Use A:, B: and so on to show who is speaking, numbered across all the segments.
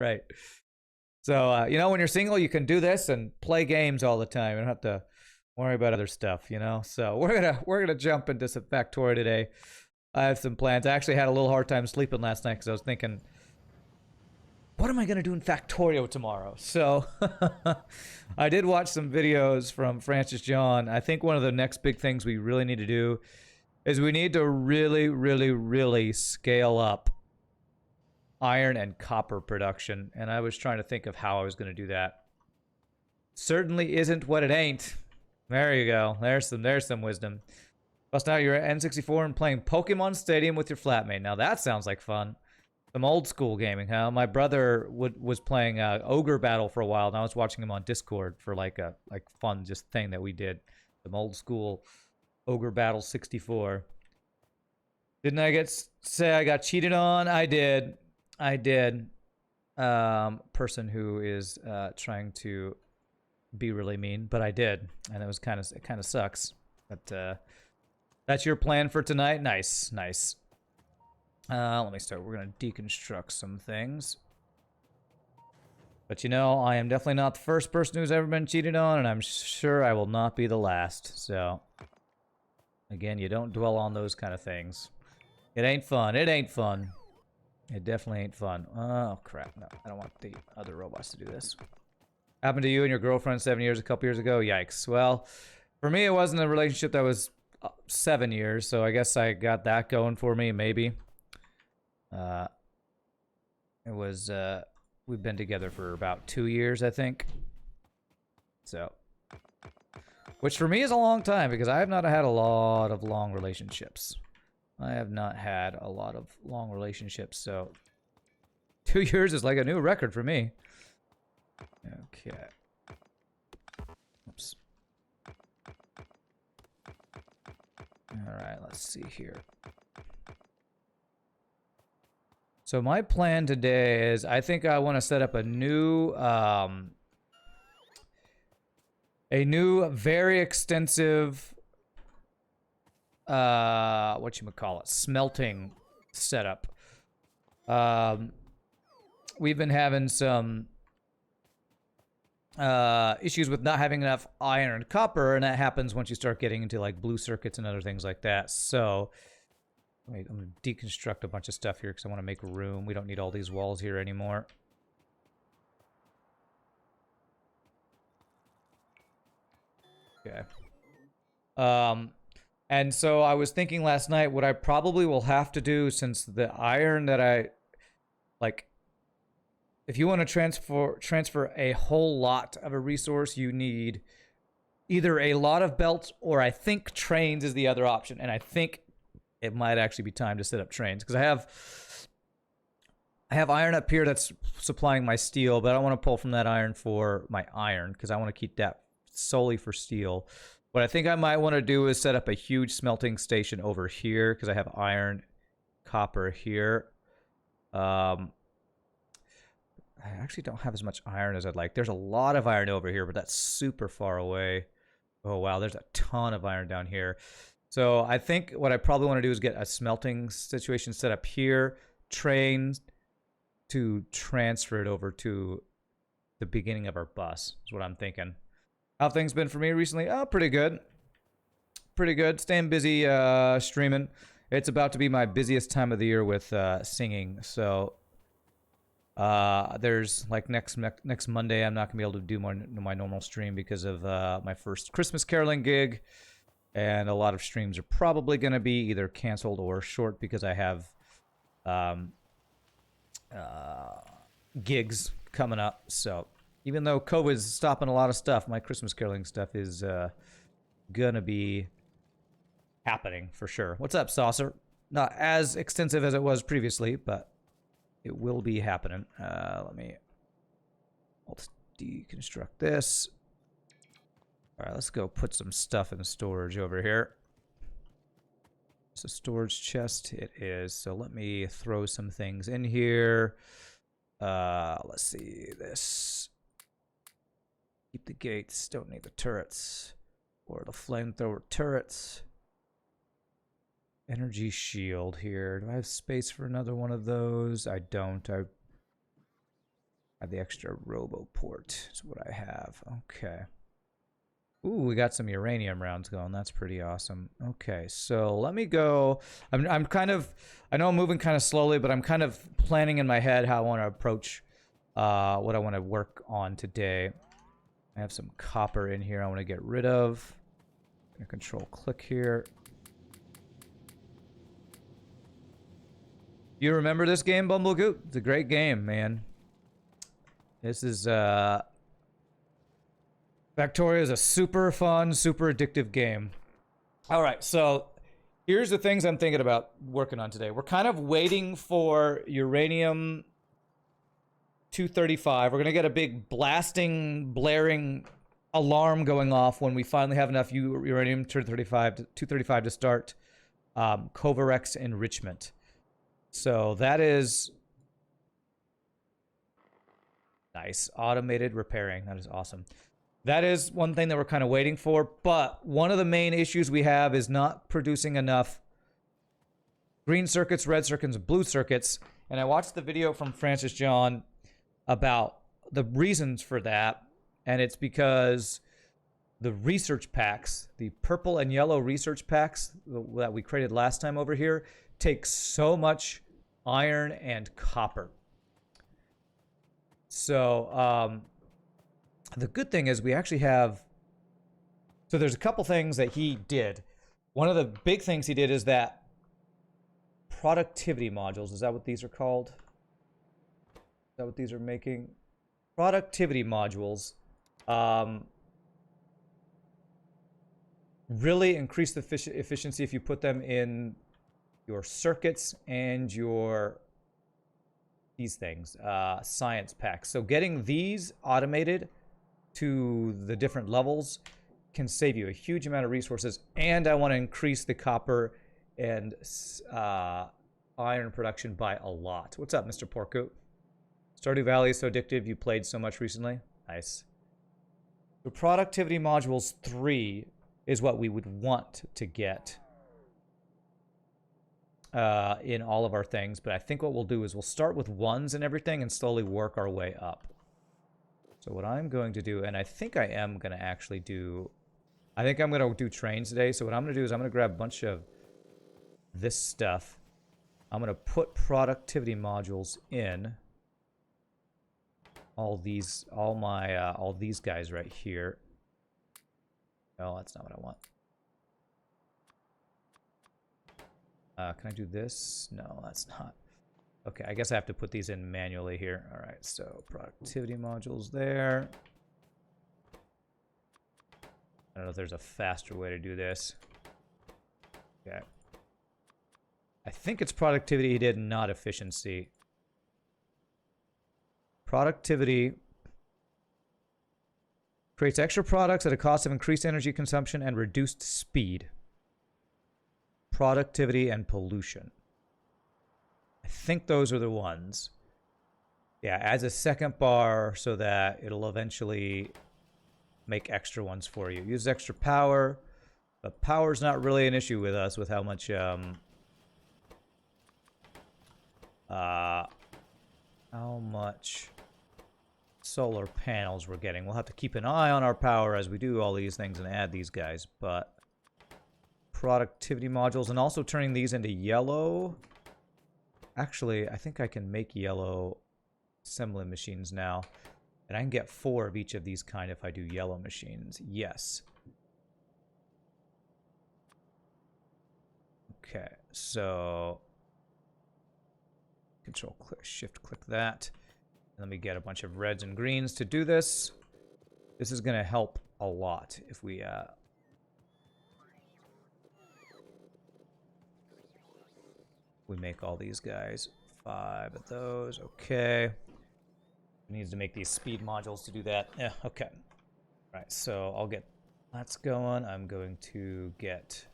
A: Right. So, you know, when you're single, you can do this and play games all the time. You don't have to worry about other stuff, you know? So we're gonna jump into some Factorio today. I have some plans. I actually had a little hard time sleeping last night because I was thinking, what am I going to do in Factorio tomorrow? So I did watch some videos from Francis John. I think one of the next big things we really need to do is we need to really, really, really scale up iron and copper production. And I was trying to think of how I was going to do that. Certainly isn't what it ain't. There you go. There's some wisdom. Bust out your N64 and playing Pokemon Stadium with your flatmate. Now that sounds like fun. Some old school gaming, huh? My brother was playing Ogre Battle for a while, and I was watching him on Discord for like a fun just thing that we did. Some old school Ogre Battle 64. Didn't I say I got cheated on? I did. I did. Person who is trying to be really mean, but I did, and it kind of sucks. But that's your plan for tonight. Nice, nice. Let me start. We're going to deconstruct some things. But you know, I am definitely not the first person who's ever been cheated on, and I'm sure I will not be the last. So, again, you don't dwell on those kind of things. It ain't fun. It ain't fun. It definitely ain't fun. Oh, crap. No, I don't want the other robots to do this. Happened to you and your girlfriend 7 years, a couple years ago? Yikes. Well, for me, it wasn't a relationship that was 7 years, so I guess I got that going for me, maybe. It was, we've been together for about 2 years, I think. So, which for me is a long time because I have not had a lot of long relationships. I have not had a lot of long relationships, so 2 years is like a new record for me. Okay. Oops. All right, let's see here. So my plan today is I think I want to set up a new very extensive whatchamacallit, smelting setup. We've been having some issues with not having enough iron and copper, and that happens once you start getting into like blue circuits and other things like that. So I'm going to deconstruct a bunch of stuff here because I want to make room. We don't need all these walls here anymore. Okay. And so I was thinking last night what I probably will have to do, since the iron that I like, if you want to transfer a whole lot of a resource, you need either a lot of belts or I think trains is the other option. And I think it might actually be time to set up trains because I have iron up here that's supplying my steel, but I want to pull from that iron for my iron because I want to keep that solely for steel. What I think I might want to do is set up a huge smelting station over here because I have iron, copper here. I actually don't have as much iron as I'd like. There's a lot of iron over here, but that's super far away. Oh, wow, there's a ton of iron down here. So I think what I probably want to do is get a smelting situation set up here, trains to transfer it over to the beginning of our bus is what I'm thinking. How have things been for me recently? Oh, pretty good. Pretty good. Staying busy streaming. It's about to be my busiest time of the year with singing. So there's like next Monday, I'm not gonna be able to do my normal stream because of my first Christmas caroling gig, and a lot of streams are probably gonna be either canceled or short because I have gigs coming up. So even though COVID's stopping a lot of stuff, my Christmas caroling stuff is gonna be happening for sure. What's up, Saucer? Not as extensive as it was previously, but it will be happening. I'll deconstruct this. All right, let's go put some stuff in storage over here. It's a storage chest. It is. So let me throw some things in here. Let's see this. Keep the gates. Don't need the turrets or the flamethrower turrets. Energy shield here. Do I have space for another one of those? I don't. Add the extra robo port is what I have. Okay. Ooh, we got some uranium rounds going. That's pretty awesome. Okay, so let me go. I'm kind of, I know I'm moving kind of slowly, but I'm kind of planning in my head how I want to approach what I want to work on today. I have some copper in here I want to get rid of. I'm gonna control click here. You remember this game, Bumblegoot? It's a great game, man. This is Factorio is a super fun, super addictive game. All right, so here's the things I'm thinking about working on today. We're kind of waiting for uranium 235. We're going to get a big blasting, blaring alarm going off when we finally have enough uranium 235 to start Kovarex enrichment. So that is nice. Automated repairing. That is awesome. That is one thing that we're kind of waiting for, but one of the main issues we have is not producing enough green circuits, red circuits, and blue circuits. And I watched the video from Francis John about the reasons for that, and it's because the research packs, the purple and yellow research packs that we created last time over here, take so much iron and copper. So, the good thing is we actually have... So there's a couple things that he did. One of the big things he did is that productivity modules. Is that what these are called? Is that what these are making? Productivity modules really increase the efficiency if you put them in your circuits and your... these things, science packs. So getting these automated to the different levels can save you a huge amount of resources, and I want to increase the copper and iron production by a lot. What's up, Mr. Porco? Stardew Valley is so addictive. You played so much recently. Nice. The productivity modules 3 is what we would want to get in all of our things, but I think what we'll do is we'll start with 1s and everything and slowly work our way up. So what I'm going to do, and I think I am going to actually do... I think I'm going to do trains today. So what I'm going to do is I'm going to grab a bunch of this stuff. I'm going to put productivity modules in all these guys right here. No, that's not what I want. Can I do this? No, that's not. Okay, I guess I have to put these in manually here. All right, so productivity modules there. I don't know if there's a faster way to do this. Okay. I think it's productivity he did, not efficiency. Productivity creates extra products at a cost of increased energy consumption and reduced speed. Productivity and pollution. I think those are the ones. Yeah, adds a second bar so that it'll eventually make extra ones for you. Use extra power, but power's not really an issue with us with how much solar panels we're getting. We'll have to keep an eye on our power as we do all these things and add these guys, but productivity modules, and also turning these into yellow. Actually, I think I can make yellow assembly machines now. And I can get 4 of each of these kind if I do yellow machines. Yes. Okay, so Control click, Shift click that. Let me get a bunch of reds and greens to do this. This is going to help a lot if we make all these guys. 5 of those. Okay. Needs to make these speed modules to do that. Yeah, okay. All right, so I'll get that's going. I'm going to get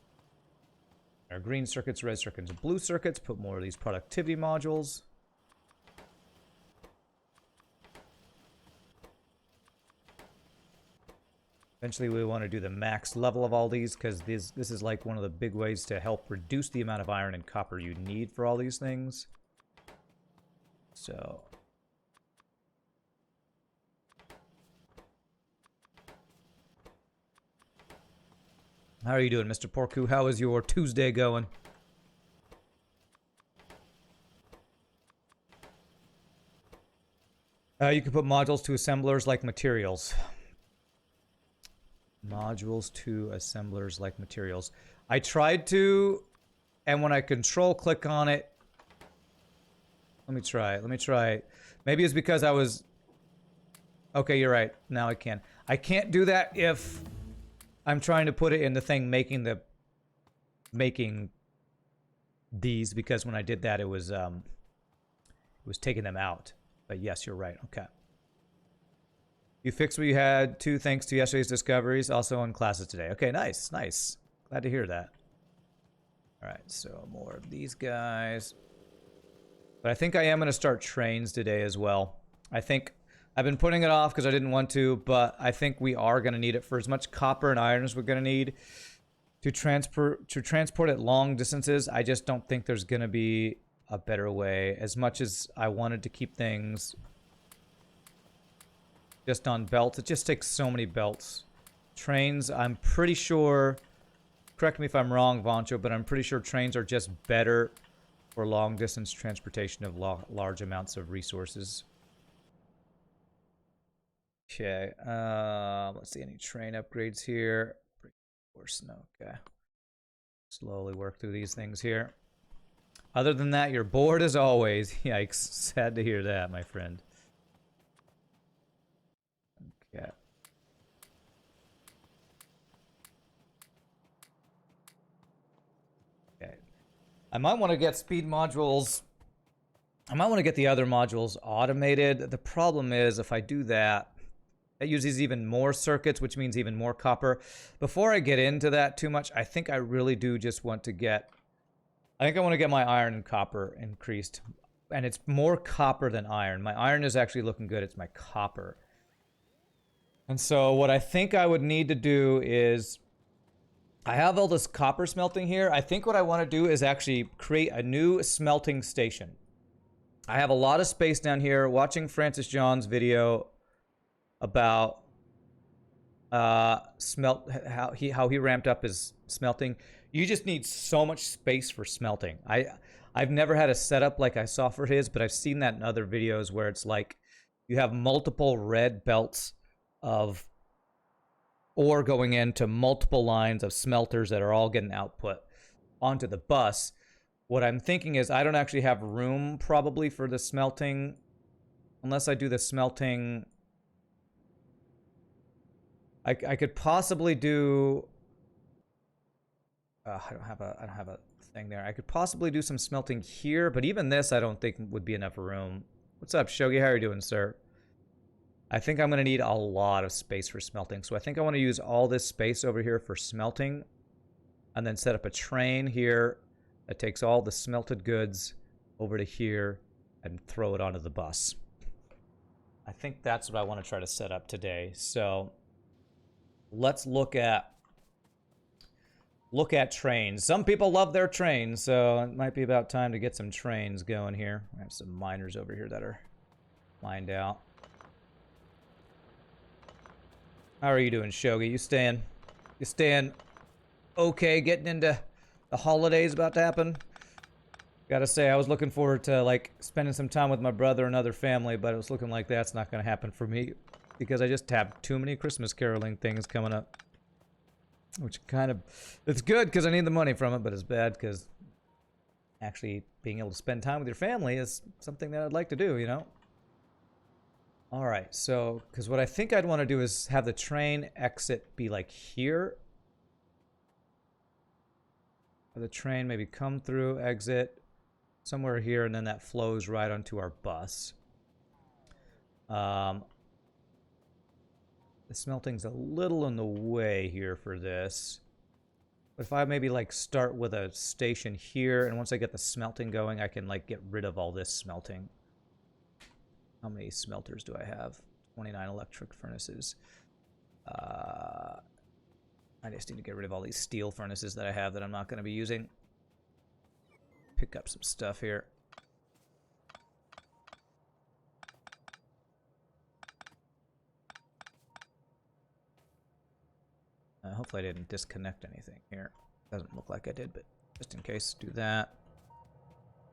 A: our green circuits, red circuits, and blue circuits. Put more of these productivity modules. Eventually, we want to do the max level of all these because this is like one of the big ways to help reduce the amount of iron and copper you need for all these things. So How are you doing, Mr. Porku? How is your Tuesday going? You can put modules to assemblers like materials. Modules to assemblers like materials. I tried to, and when I control click on it, let me try it. Let me try it. Maybe it's because I was. Okay, you're right. Now I can. I can't do that if I'm trying to put it in the thing making these, because when I did that it was taking them out. But yes, you're right. Okay. You fixed what you had to thanks to yesterday's discoveries, also in classes today. Okay, nice, nice. Glad to hear that. Alright, so more of these guys. But I think I am going to start trains today as well. I think I've been putting it off because I didn't want to, but I think we are going to need it for as much copper and iron as we're going to need to transport it long distances. I just don't think there's going to be a better way. As much as I wanted to keep things just on belts, it just takes so many belts. Trains, I'm pretty sure, correct me if I'm wrong, Voncho, but I'm pretty sure trains are just better for long distance transportation of large amounts of resources. Okay, let's see, any train upgrades here? Horse, no, okay. Slowly work through these things here. Other than that, you're bored as always. Yikes, sad to hear that, my friend. Okay. Okay. I might want to get speed modules. I might want to get the other modules automated. The problem is, if I do that, it uses even more circuits, which means even more copper. Before I get into that too much, I think I really do just want to get... I think I want to get my iron and copper increased. And it's more copper than iron. My iron is actually looking good. It's my copper. And so what I think I would need to do is... I have all this copper smelting here. I think what I want to do is actually create a new smelting station. I have a lot of space down here. Watching Francis John's video about how he ramped up his smelting. You just need so much space for smelting. I've never had a setup like I saw for his, but I've seen that in other videos where it's like you have multiple red belts of ore going into multiple lines of smelters that are all getting output onto the bus. What I'm thinking is I don't actually have room probably for the smelting unless I do the smelting. I could possibly do. I don't have a thing there. I could possibly do some smelting here, but even this I don't think would be enough room. What's up, Shogi? How are you doing, sir? I think I'm going to need a lot of space for smelting, so I think I want to use all this space over here for smelting, and then set up a train here that takes all the smelted goods over to here and throw it onto the bus. I think that's what I want to try to set up today. So let's look at trains. Some people love their trains, so it might be about time to get some trains going here. I have some miners over here that are mined out. How are you doing, Shogi? You staying okay getting into the holidays about to happen? Gotta say, I was looking forward to, like, spending some time with my brother and other family, but it was looking like that's not gonna happen for me because I just have too many Christmas caroling things coming up. Which kind of... It's good because I need the money from it, but it's bad because actually being able to spend time with your family is something that I'd like to do, you know? Alright, so... Because what I think I'd want to do is have the train exit be, like, here. The train maybe come through, exit somewhere here, and then that flows right onto our bus. The smelting's a little in the way here for this. But if I maybe like start with a station here, and once I get the smelting going, I can like get rid of all this smelting. How many smelters do I have? 29 electric furnaces. I just need to get rid of all these steel furnaces that I have that I'm not going to be using. Pick up some stuff here. hopefully I didn't disconnect anything here. Doesn't look like I did, but just in case, do that.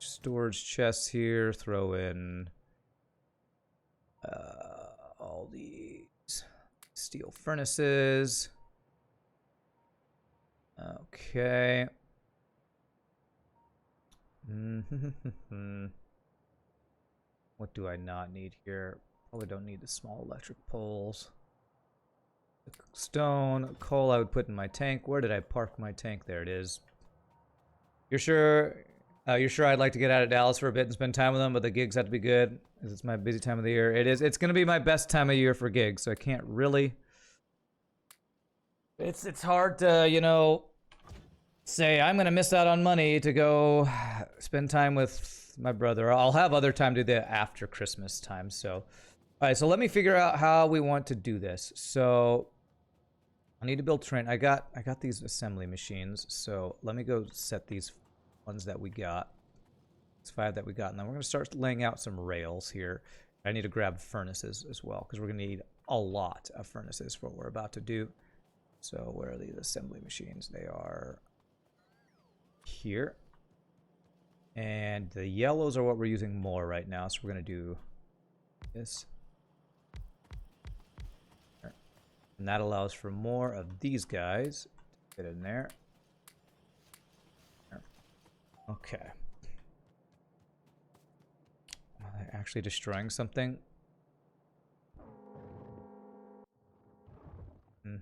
A: Storage chests here. Throw in all these steel furnaces. Okay. What do I not need here? Probably don't need the small electric poles. Stone, coal I would put in my tank. Where did I park my tank? There it is. You're sure I'd like to get out of Dallas for a bit and spend time with them, but the gigs have to be good. It's my busy time of the year. It is. It's going to be my best time of year for gigs, so I can't really... It's hard to, you know, say I'm going to miss out on money to go spend time with my brother. I'll have other time to do that after Christmas time, so... Alright, so let me figure out how we want to do this. So... I need to build train. I got these assembly machines, so let me go set these ones that we got. These 5 that we got, and then we're going to start laying out some rails here. I need to grab furnaces as well, because we're going to need a lot of furnaces for what we're about to do. So where are these assembly machines? They are here. And the yellows are what we're using more right now, so we're going to do this. And that allows for more of these guys to fit in there. Okay. Are they actually destroying something?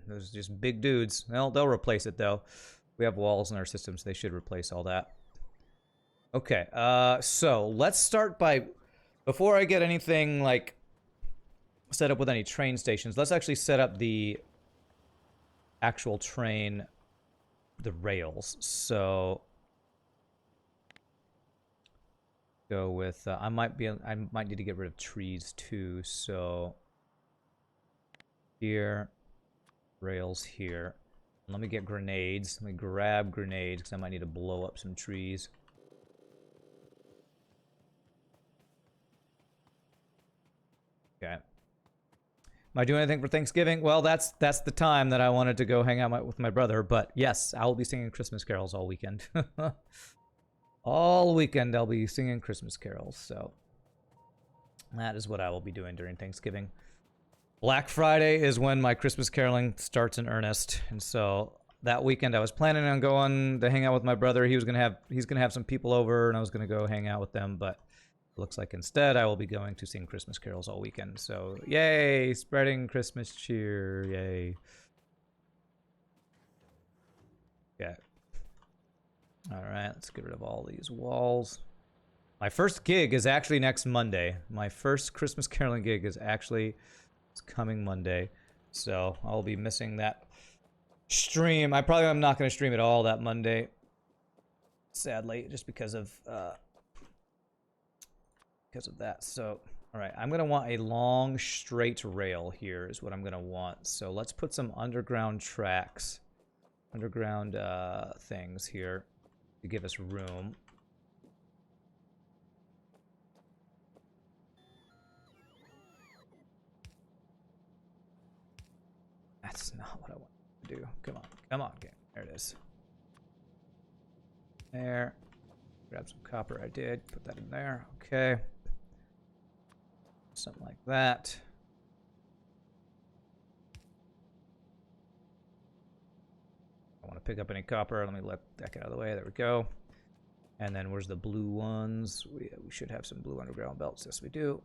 A: Those are just big dudes. Well, they'll replace it, though. We have walls in our system, so they should replace all that. Okay, so let's start by... Before I get anything, like... set up with any train stations, let's actually set up the actual train, the rails. So go with I might need to get rid of trees too, so here, rails here. Let me get grenades. Let me grab grenades because I might need to blow up some trees. Okay. Am I doing anything for Thanksgiving? Well, that's the time that I wanted to go hang out with my brother. But yes, I will be singing Christmas carols all weekend. All weekend I'll be singing Christmas carols. So that is what I will be doing during Thanksgiving. Black Friday is when my Christmas caroling starts in earnest, and so that weekend I was planning on going to hang out with my brother. He's gonna have some people over, and I was gonna go hang out with them, but. Looks like instead I will be going to sing Christmas carols all weekend. So, yay! Spreading Christmas cheer. Yay. Yeah. Alright, let's get rid of all these walls. My first gig is actually next Monday. My first Christmas caroling gig is actually coming Monday. So, I'll be missing that stream. I'm not going to stream at all that Monday. Sadly, just because of that. So, all right, I'm going to want a long straight rail here is what I'm going to want. So let's put some underground tracks, underground things here to give us room. That's not what I want to do. Come on, game. There it is. There. Grab some copper. I did. Put that in there. Okay. Something like that. I want to pick up any copper. Let me let that get out of the way. There we go. And then where's the blue ones? We should have some blue underground belts. Yes, we do.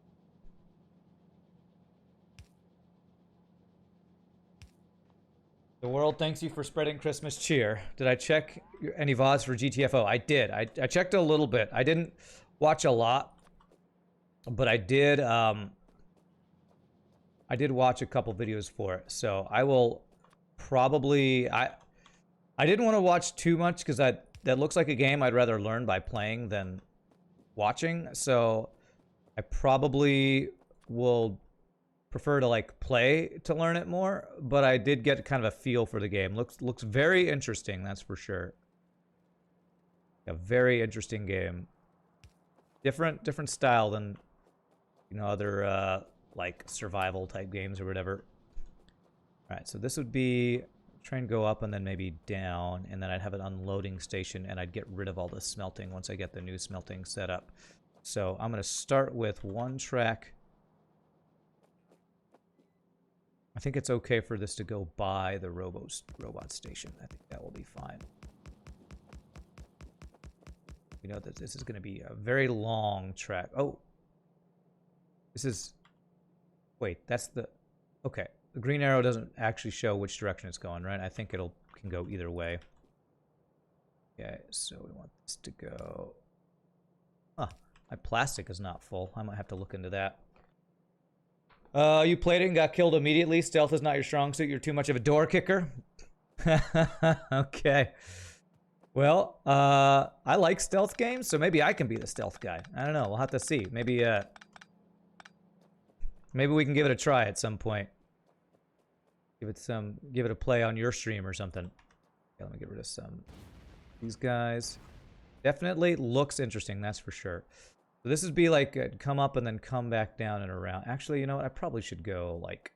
A: The world thanks you for spreading Christmas cheer. Did I check any VODs for GTFO? I did. I checked a little bit. I didn't watch a lot, but I did watch a couple videos for it. So I will probably... I didn't want to watch too much because that looks like a game I'd rather learn by playing than watching. So I probably will prefer to like play to learn it more, but I did get kind of a feel for the game. Looks very interesting, that's for sure. A very interesting game. Different style than, you know, other like survival type games or whatever. All right, so this would be Train go up and then maybe down, and then I'd have an unloading station, and I'd get rid of all the smelting once I get the new smelting set up. So I'm going to start with one track. I think it's okay for this to go by the robot station. I think that will be fine. You know that this is going to be a very long track. Oh, this is... Wait, that's the... Okay, the green arrow doesn't actually show which direction it's going, right? I think it'll can go either way. Okay, so we want this to go... Huh, my plastic is not full. I might have to look into that. You played it and got killed immediately. Stealth is not your strong suit. You're too much of a door kicker. Okay. Well, I like stealth games, so maybe I can be the stealth guy. I don't know. We'll have to see. Maybe we can give it a try at some point. Give it a play on your stream or something. Okay, let me get rid of some. These guys definitely looks interesting. That's for sure. So this would be like come up and then come back down and around. Actually, you know what? I probably should go like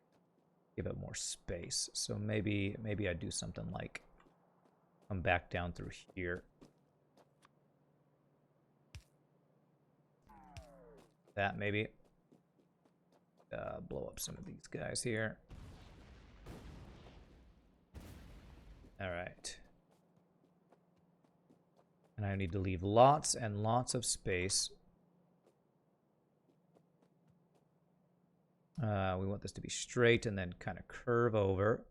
A: give it more space. So maybe I do something like come back down through here. That maybe. Blow up some of these guys here. All right. And I need to leave lots and lots of space. We want this to be straight and then kind of curve over.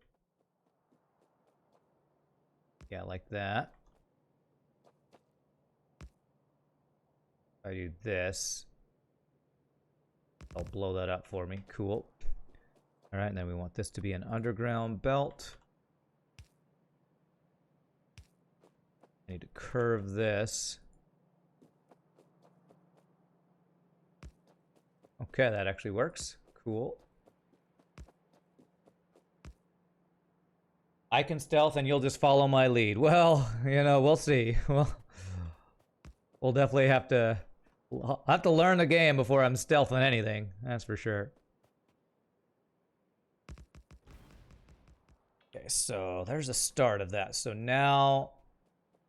A: Yeah, like that. If I do this, I'll blow that up for me. Cool. All right, and then we want this to be an underground belt. I need to curve this. Okay, that actually works. Cool. I can stealth and you'll just follow my lead. Well, you know, we'll see. We'll definitely have to learn the game before I'm stealthing anything. That's for sure. Okay, so there's the start of that. So now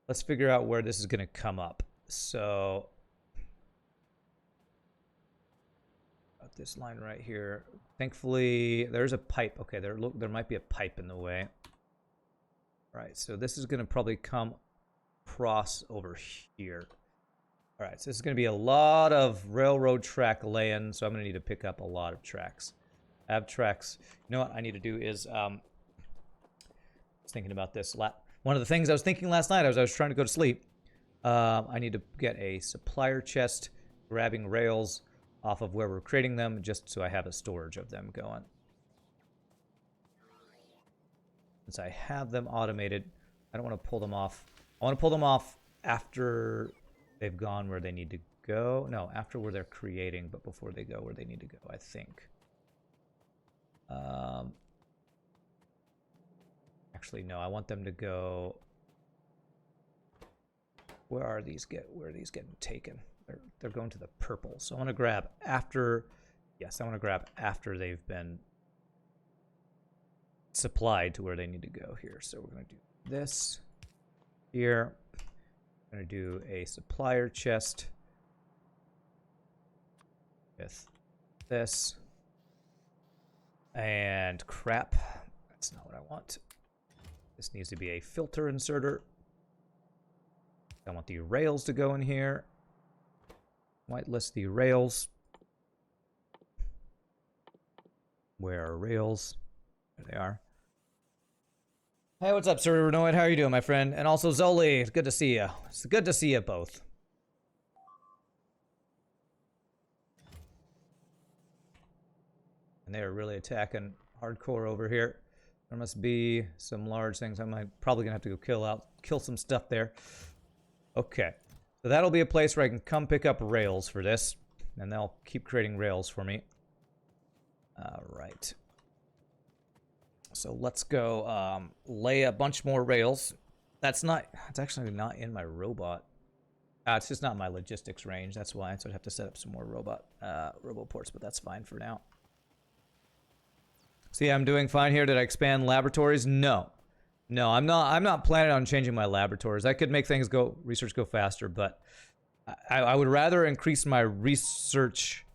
A: let's figure out where this is going to come up. So this line right here. Thankfully, there's a pipe. Okay, there might be a pipe in the way. All right, so this is going to probably come across over here. All right, so this is going to be a lot of railroad track laying, so I'm going to need to pick up a lot of tracks. I have tracks. You know what I need to do is, I was thinking about this. One of the things I was thinking last night as I was trying to go to sleep, I need to get a supplier chest, grabbing rails off of where we're creating them, just so I have a storage of them going. Since I have them automated, I don't want to pull them off. I want to pull them off after they've gone where they need to go. No, after where they're creating, but before they go where they need to go, I think. Actually, no, I want them to go... Where are these getting taken? They're going to the purple. So I want to grab after... Yes, I want to grab after they've been supplied to where they need to go here. So we're going to do this here. I'm going to do a supplier chest with this. And crap, that's not what I want. This needs to be a filter inserter. I want the rails to go in here. Whitelist the rails. Where are rails? There they are. Hey, what's up, Sir Renoid? How are you doing, my friend? And also, Zoli, it's good to see you. It's good to see you both. And they are really attacking hardcore over here. There must be some large things. I'm probably gonna have to go kill some stuff there. Okay, so that'll be a place where I can come pick up rails for this, and they'll keep creating rails for me. All right. So let's go lay a bunch more rails. It's actually not in my robot. It's just not my logistics range. That's why. So I'd have to set up some more roboports, but that's fine for now. See, I'm doing fine here. Did I expand laboratories? No. No, I'm not. I'm not planning on changing my laboratories. I could make things go research go faster, but I would rather increase my research.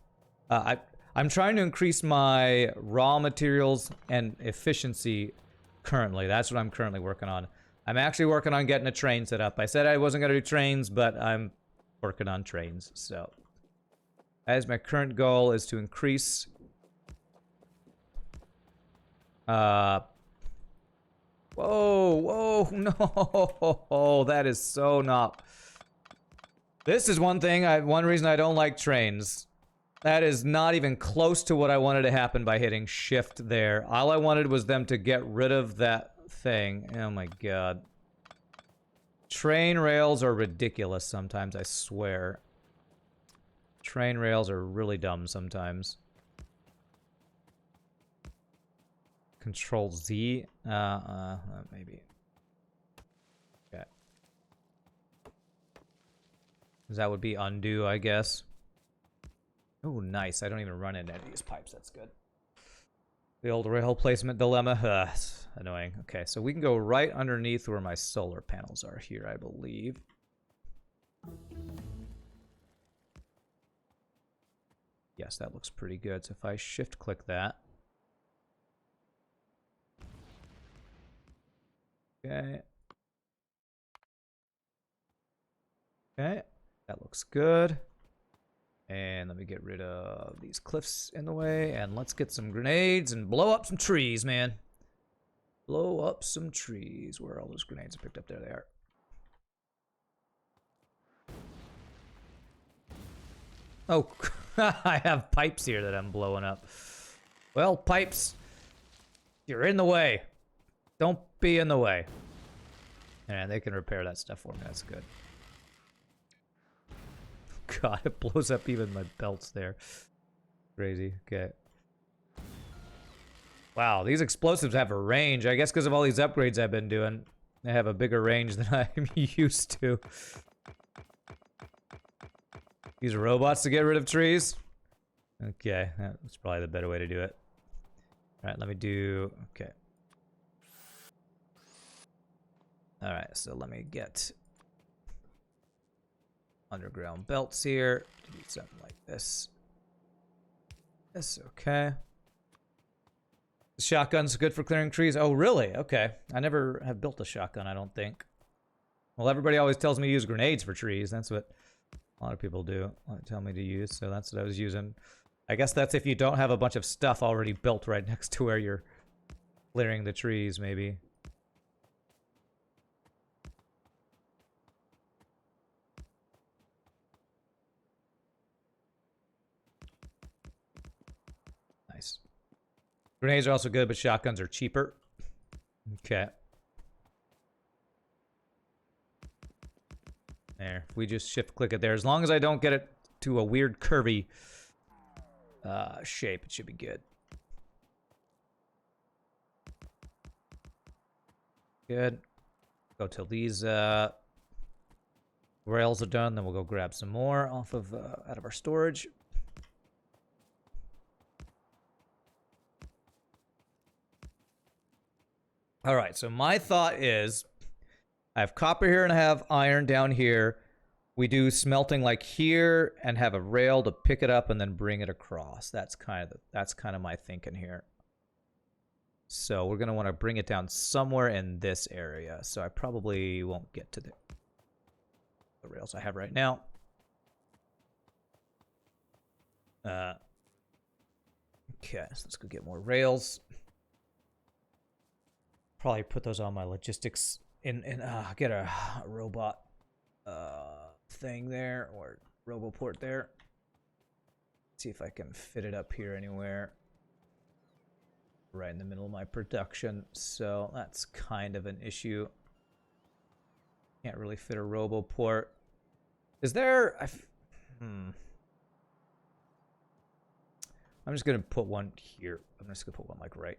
A: I'm trying to increase my raw materials and efficiency currently. That's what I'm currently working on. I'm actually working on getting a train set up. I said I wasn't going to do trains, but I'm working on trains. So, as my current goal is to increase. Whoa, whoa, no, that is so not. This is one reason I don't like trains. That is not even close to what I wanted to happen by hitting shift there. All I wanted was them to get rid of that thing. Oh my god. Train rails are ridiculous sometimes, I swear. Train rails are really dumb sometimes. Control Z? Maybe. Okay. That would be undo, I guess. Oh, nice. I don't even run into any of these pipes. That's good. The old rail placement dilemma. It's annoying. Okay, so we can go right underneath where my solar panels are here, I believe. Yes, that looks pretty good. So if I shift-click that. Okay. Okay, that looks good. And let me get rid of these cliffs in the way. And let's get some grenades and blow up some trees, man. Blow up some trees. Where are all those grenades I picked up? There they are. Oh, I have pipes here that I'm blowing up. Well, pipes, you're in the way. Don't be in the way. And they can repair that stuff for me. That's good. God, it blows up even my belts there. Crazy. Okay. Wow, these explosives have a range. I guess because of all these upgrades I've been doing, they have a bigger range than I'm used to. Use robots to get rid of trees? Okay, that's probably the better way to do it. Alright, let me do... Okay. Alright, so let me get... underground belts here. Do something like this. This, okay. The shotgun's good for clearing trees. Oh, really? Okay. I never have built a shotgun, I don't think. Well, everybody always tells me to use grenades for trees. That's what a lot of people do. Tell me to use, so that's what I was using. I guess that's if you don't have a bunch of stuff already built right next to where you're clearing the trees, maybe. Nice. Grenades are also good, but shotguns are cheaper. Okay. There. If we just shift click it there, as long as I don't get it to a weird curvy shape, it should be good. Good. Go till these rails are done, then we'll go grab some more off of out of our storage. All right, so my thought is I have copper here and I have iron down here. We do smelting like here and have a rail to pick it up and then bring it across. That's kind of my thinking here. So we're going to want to bring it down somewhere in this area. So I probably won't get to the rails I have right now. Okay, so let's go get more rails. Probably put those on my logistics get a robot thing there, or roboport there. See if I can fit it up here anywhere. Right in the middle of my production, so that's kind of an issue. Can't really fit a roboport. Is there... I'm just gonna put one here. I'm just gonna put one like right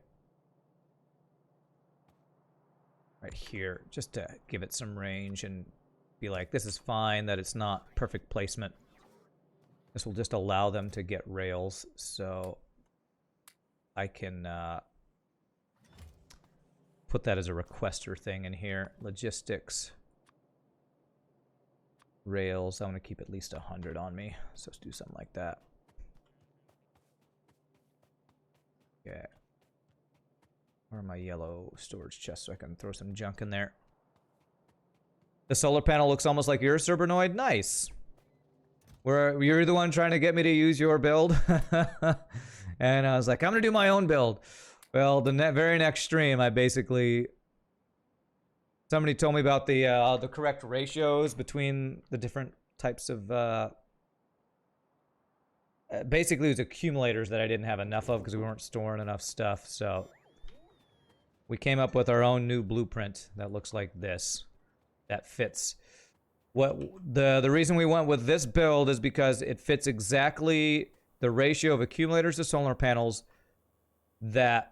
A: here, just to give it some range and be like, this is fine that it's not perfect placement. This will just allow them to get rails, so I can put that as a requester thing in here. Logistics. Rails. I want to keep at least 100 on me. So let's do something like that. Yeah. Where are my yellow storage chests so I can throw some junk in there? The solar panel looks almost like yours, Cerbernoid. Nice. You're the one trying to get me to use your build. And I was like, I'm going to do my own build. Well, the very next stream, I basically... Somebody told me about the correct ratios between the different types of... basically, it was accumulators that I didn't have enough of because we weren't storing enough stuff. So we came up with our own new blueprint that looks like this. That fits. What the reason we went with this build is because it fits exactly the ratio of accumulators to solar panels that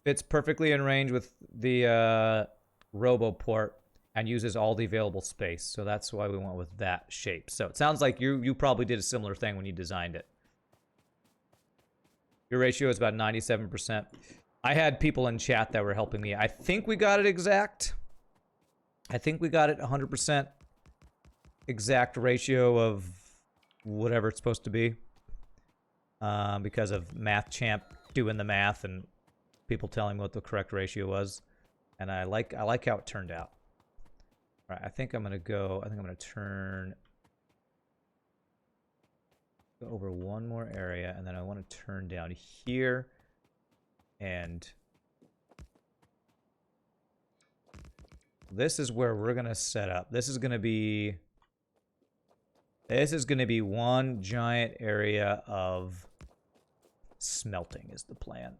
A: fits perfectly in range with the RoboPort and uses all the available space. So that's why we went with that shape. So it sounds like you probably did a similar thing when you designed it. Your ratio is about 97%. I had people in chat that were helping me. I think we got it exact. I think we got it 100% exact ratio of whatever it's supposed to be. Because of Math Champ doing the math and people telling me what the correct ratio was. And I like how it turned out. All right, I think I'm gonna turn over one more area, and then I want to turn down here, and this is where we're gonna set up. This is gonna be one giant area of smelting is the plan.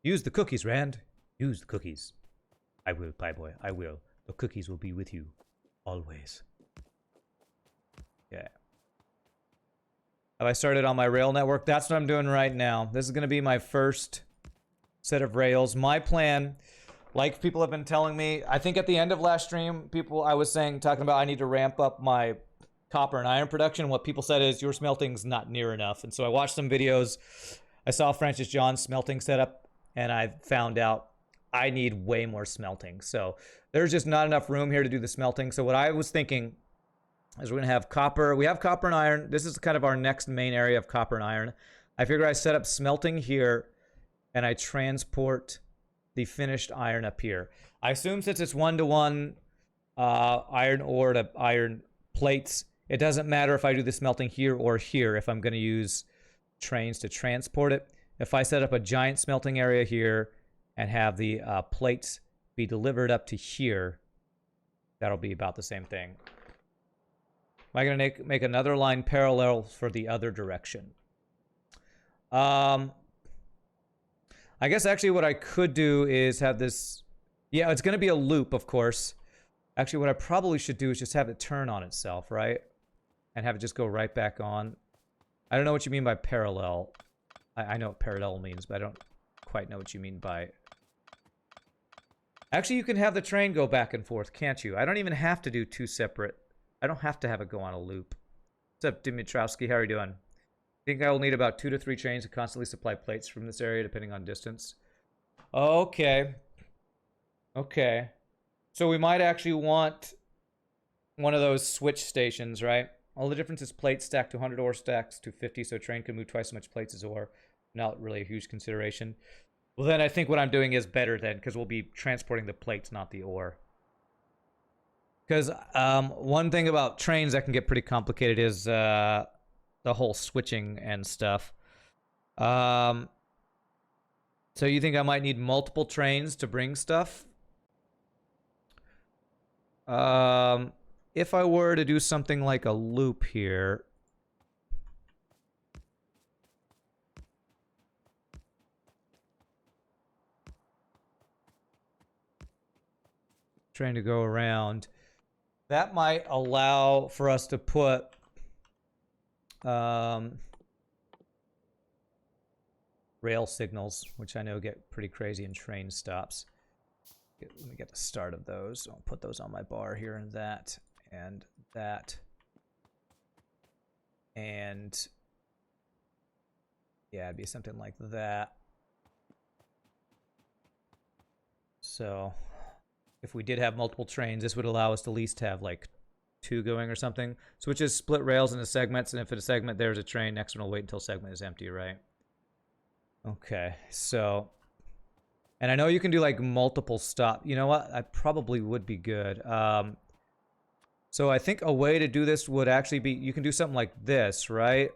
A: Use the cookies, Rand. Use the cookies. I will, Pie Boy. I will. The cookies will be with you always. Yeah. Have I started on my rail network? That's what I'm doing right now. This is going to be my first set of rails. My plan, like people have been telling me, I think at the end of last stream, I was talking about I need to ramp up my copper and iron production. What people said is your smelting's not near enough. And so I watched some videos. I saw Francis John's smelting setup, and I found out I need way more smelting. So there's just not enough room here to do the smelting. So what I was thinking is we're going to have copper. We have copper and iron. This is kind of our next main area of copper and iron. I figure I set up smelting here, and I transport the finished iron up here. I assume since it's 1-to-1 iron ore to iron plates, it doesn't matter if I do the smelting here or here if I'm going to use trains to transport it. If I set up a giant smelting area here and have the plates be delivered up to here, that'll be about the same thing. Am I going to make another line parallel for the other direction? I guess actually what I could do is have this... Yeah, it's going to be a loop, of course. Actually, what I probably should do is just have it turn on itself, right? And have it just go right back on. I don't know what you mean by parallel. I know what parallel means, but I don't quite know what you mean by... Actually, you can have the train go back and forth, can't you? I don't even have to do two separate... I don't have to have it go on a loop. What's up, Dimitrowski? How are you doing? I think I will need about 2 to 3 trains to constantly supply plates from this area, depending on distance. Okay. Okay. So we might actually want one of those switch stations, right? All the difference is plates stacked to 100 ore stacks to 50, so a train can move twice as much plates as ore. Not really a huge consideration. Well, then I think what I'm doing is better then, because we'll be transporting the plates, not the ore. Because one thing about trains that can get pretty complicated is the whole switching and stuff. So you think I might need multiple trains to bring stuff? If I were to do something like a loop here... Trying to go around... That might allow for us to put rail signals, which I know get pretty crazy in train stops. Let me get the start of those. I'll put those on my bar here, and that, and that. And yeah, it'd be something like that. So if we did have multiple trains, this would allow us to at least have like 2 going or something. Switches split rails into segments, and if it's a segment there's a train, next one will wait until segment is empty, right? Okay, so... And I know you can do like multiple stop. You know what? I probably would be good. So I think a way to do this would actually be, you can do something like this, right?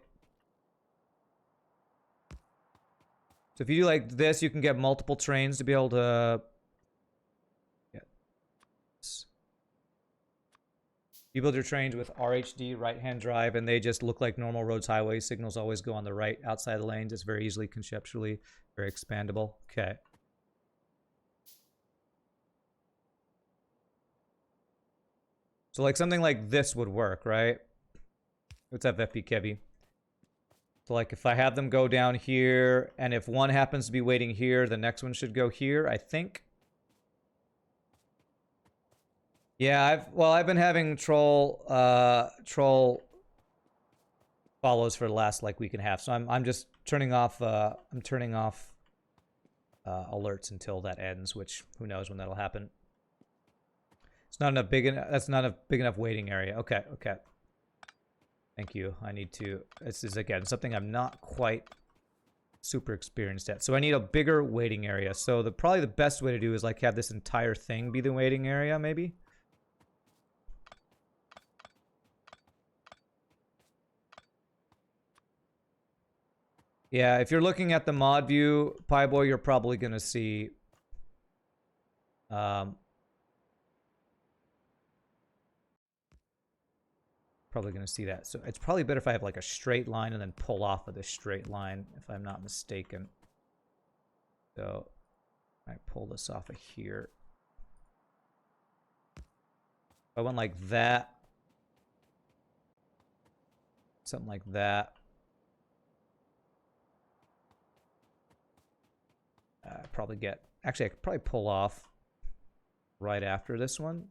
A: So if you do like this, you can get multiple trains to be able to... You build your trains with RHD, right-hand drive, and they just look like normal roads, highways. Signals always go on the right outside the lanes. It's very easily conceptually, very expandable. Okay. So like something like this would work, right? What's up, FP Kevy? So like if I have them go down here, and if one happens to be waiting here, the next one should go here, I think. Yeah, I've been having troll follows for the last like week and a half, so I'm just turning off alerts until that ends, which who knows when that'll happen. It's not enough big enough. That's not a big enough waiting area. Okay, okay. Thank you. I need to. This is again something I'm not quite super experienced at. So I need a bigger waiting area. So probably the best way to do is like have this entire thing be the waiting area, maybe. Yeah, if you're looking at the mod view, Pieboy, you're probably gonna see probably going to see that. So it's probably better if I have like a straight line and then pull off of this straight line, if I'm not mistaken. So I pull this off of here. If I went like that, something like that. Probably get, actually I could probably pull off right after this one.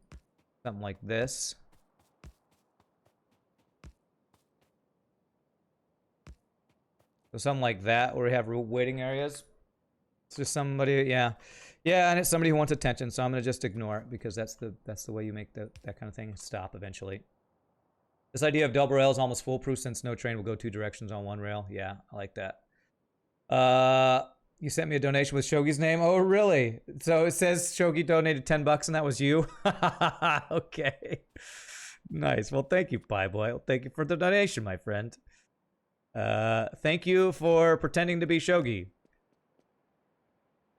A: Something like this. So something like that, where we have waiting areas. It's just somebody, yeah. Yeah, and it's somebody who wants attention, so I'm going to just ignore it, because that's the way you make that kind of thing stop eventually. This idea of double rail is almost foolproof, since no train will go 2 directions on 1 rail. Yeah, I like that. You sent me a donation with Shogi's name? Oh, really? So it says Shogi donated $10 and that was you? Okay. Nice. Well, thank you, Pie Boy. Well, thank you for the donation, my friend. Thank you for pretending to be Shogi.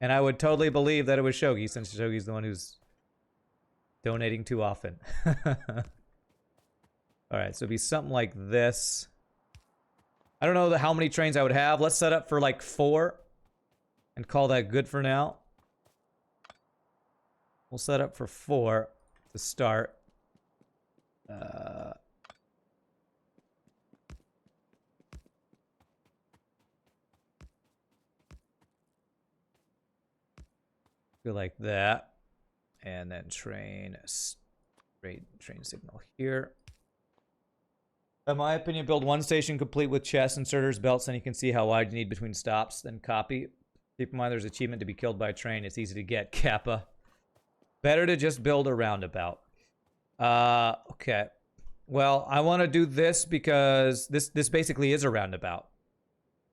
A: And I would totally believe that it was Shogi, since Shogi's the one who's donating too often. Alright, so it'd be something like this. I don't know how many trains I would have. Let's set up for like 4. And call that good for now. We'll set up for 4 to start. Go like that. And then train signal here. In my opinion, build 1 station complete with chests, inserters, belts, and you can see how wide you need between stops, then copy. Keep in mind there's achievement to be killed by a train. It's easy to get, Kappa. Better to just build a roundabout. Okay. Well, I want to do this because this basically is a roundabout.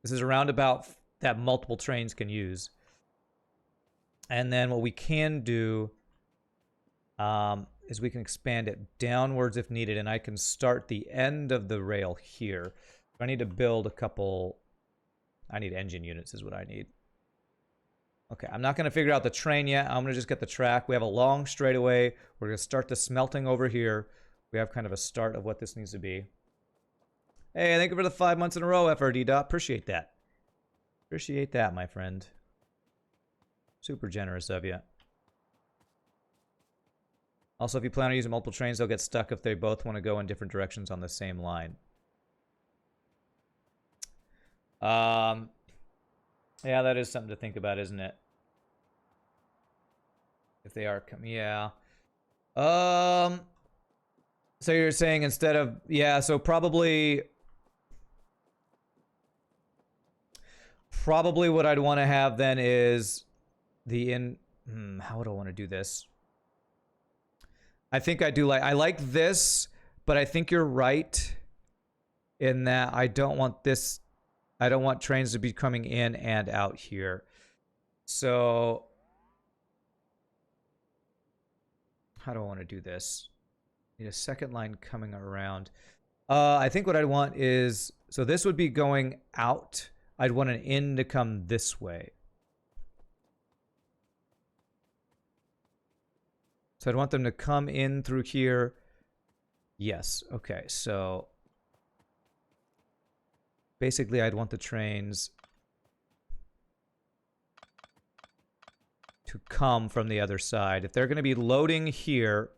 A: This is a roundabout that multiple trains can use. And then what we can do is we can expand it downwards if needed, and I can start the end of the rail here. I need to build a couple... I need engine units is what I need. Okay, I'm not going to figure out the train yet. I'm going to just get the track. We have a long straightaway. We're going to start the smelting over here. We have kind of a start of what this needs to be. Hey, thank you for the 5 months in a row, FRD. Appreciate that. Appreciate that, my friend. Super generous of you. Also, if you plan on using multiple trains, they'll get stuck if they both want to go in different directions on the same line. Yeah, that is something to think about, isn't it? If they are coming, yeah. So you're saying instead of, yeah, so probably what I'd want to have then is the How would I want to do this? I think I do I like this, but I think you're right in that I don't want this. I don't want trains to be coming in and out here. So how do I want to do this? Need a second line coming around. I think what I'd want is, so this would be going out. I'd want an in to come this way. So I'd want them to come in through here. Yes. Okay. So basically I'd want the trains to come from the other side. If they're going to be loading here,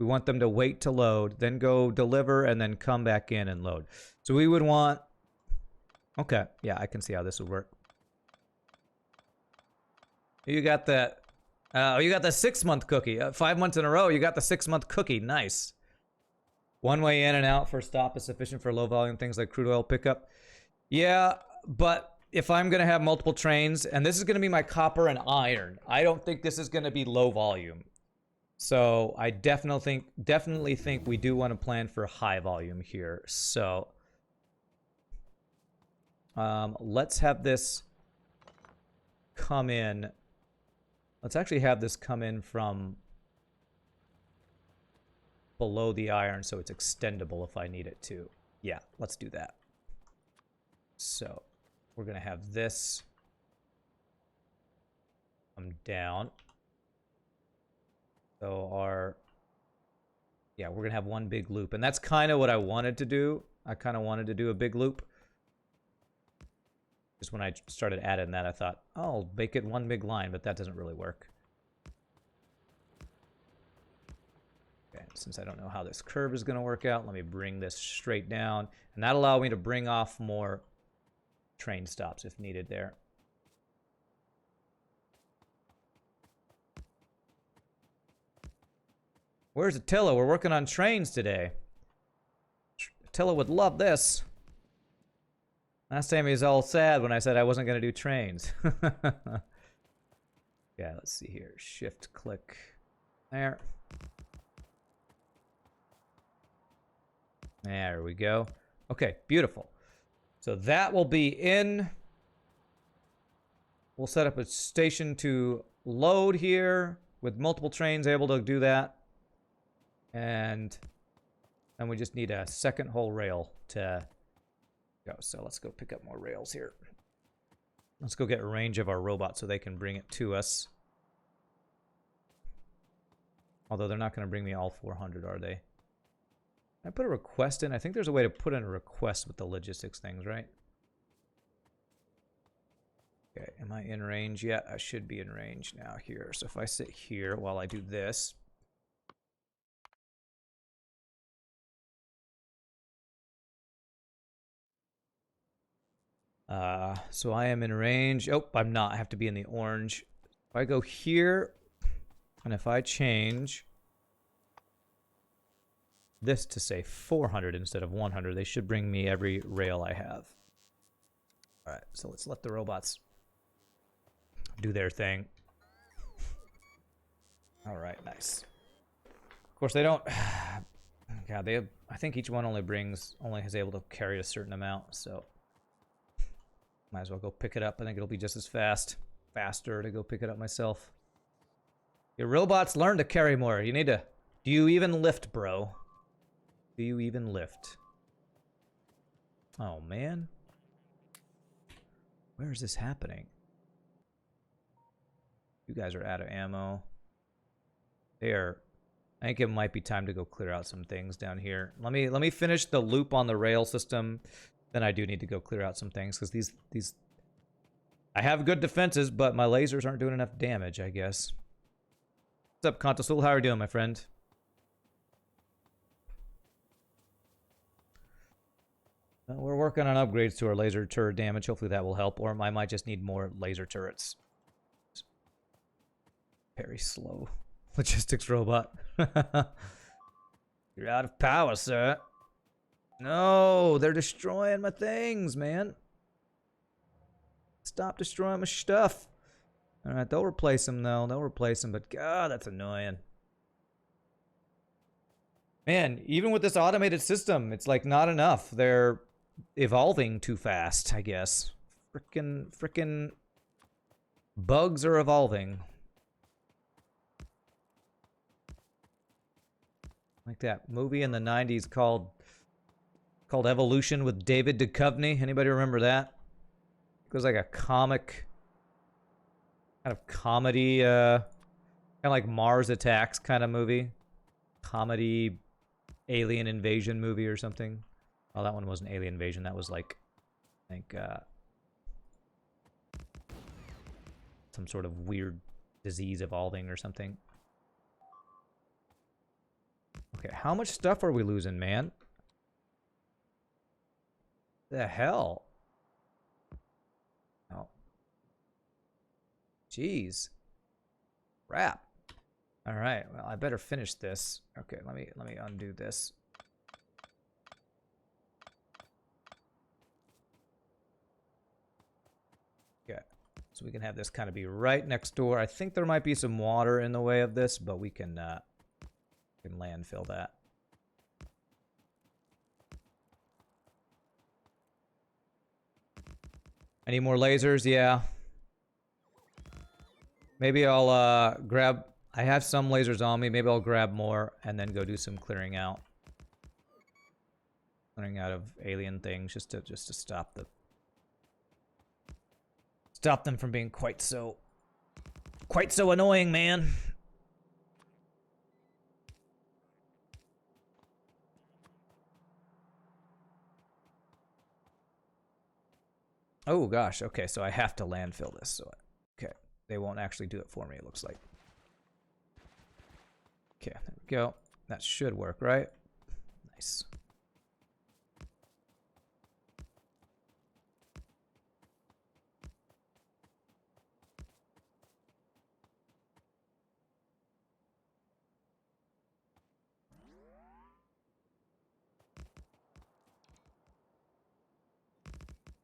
A: we want them to wait to load, then go deliver, and then come back in and load. So we would want... Okay, yeah, I can see how this would work. You got that... you got the 6-month cookie. 5 months in a row, you got the 6-month cookie. Nice. One way in and out for stop is sufficient for low volume things like crude oil pickup. Yeah, but if I'm going to have multiple trains, and this is going to be my copper and iron, I don't think this is going to be low volume. So I definitely think we do want to plan for high volume here. So let's have this come in. Let's actually have this come in from below the iron so it's extendable if I need it to. Yeah, let's do that. So we're going to have this come down. So yeah, we're going to have one big loop. And that's kind of what I wanted to do. I kind of wanted to do a big loop. Just when I started adding that, I thought, oh, I'll make it one big line, but that doesn't really work. Okay, since I don't know how this curve is going to work out, let me bring this straight down. And that'll allow me to bring off more train stops if needed there. Where's Attila? We're working on trains today. Attila would love this. Last time he was all sad when I said I wasn't going to do trains. Yeah, let's see here. Shift click there. There we go. Okay, beautiful. So that will be in. We'll set up a station to load here with multiple trains able to do that. And then we just need a second whole rail to go. So let's go pick up more rails here. Let's go get a range of our robot so they can bring it to us. Although they're not going to bring me all 400, are they? Can I put a request in? I think there's a way to put in a request with the logistics things, right? Okay, am I in range yet? I should be in range now here. So if I sit here while I do this. So I am in range. Oh, I'm not. I have to be in the orange. If I go here, and if I change this to say 400 instead of 100, they should bring me every rail I have. All right, so let's let the robots do their thing. All right, nice. Of course, they don't. God, they have, I think each one only is able to carry a certain amount, so might as well go pick it up. I think it'll be just as faster to go pick it up myself. Your robots learn to carry more. You need to. Do you even lift, bro? Do you even lift? Oh man, where is this happening? You guys are out of ammo. There. I think it might be time to go clear out some things down here. Let me finish the loop on the rail system. Then I do need to go clear out some things because these I have good defenses, but my lasers aren't doing enough damage, I guess. What's up, Contosul? How are you doing, my friend? Well, we're working on upgrades to our laser turret damage. Hopefully that will help, or I might just need more laser turrets. Very slow. Logistics robot. You're out of power, sir. No, they're destroying my things, man. Stop destroying my stuff. All right, they'll replace them, though. They'll replace them, but God, that's annoying. Man, even with this automated system, it's like not enough. They're evolving too fast, I guess. Frickin' bugs are evolving. Like that movie in the 90s called Evolution with David Duchovny. Anybody remember that? It was like a comic, kind of comedy, kind of like Mars Attacks kind of movie. Comedy, alien invasion movie or something. Oh, that one wasn't alien invasion. That was like, I think, some sort of weird disease evolving or something. Okay, how much stuff are we losing, man? The hell? Oh. Jeez. Crap. All right, well, I better finish this. Okay, let me undo this. Okay, so we can have this kind of be right next door. I think there might be some water in the way of this, but we can landfill that. Any more lasers? Yeah. Maybe I'll grab... I have some lasers on me. Maybe I'll grab more and then go do some clearing out. Clearing out of alien things just to stop them from being quite so annoying, man. Oh gosh, okay, so I have to landfill this. So okay, they won't actually do it for me, it looks like. Okay, there we go. That should work, right? Nice.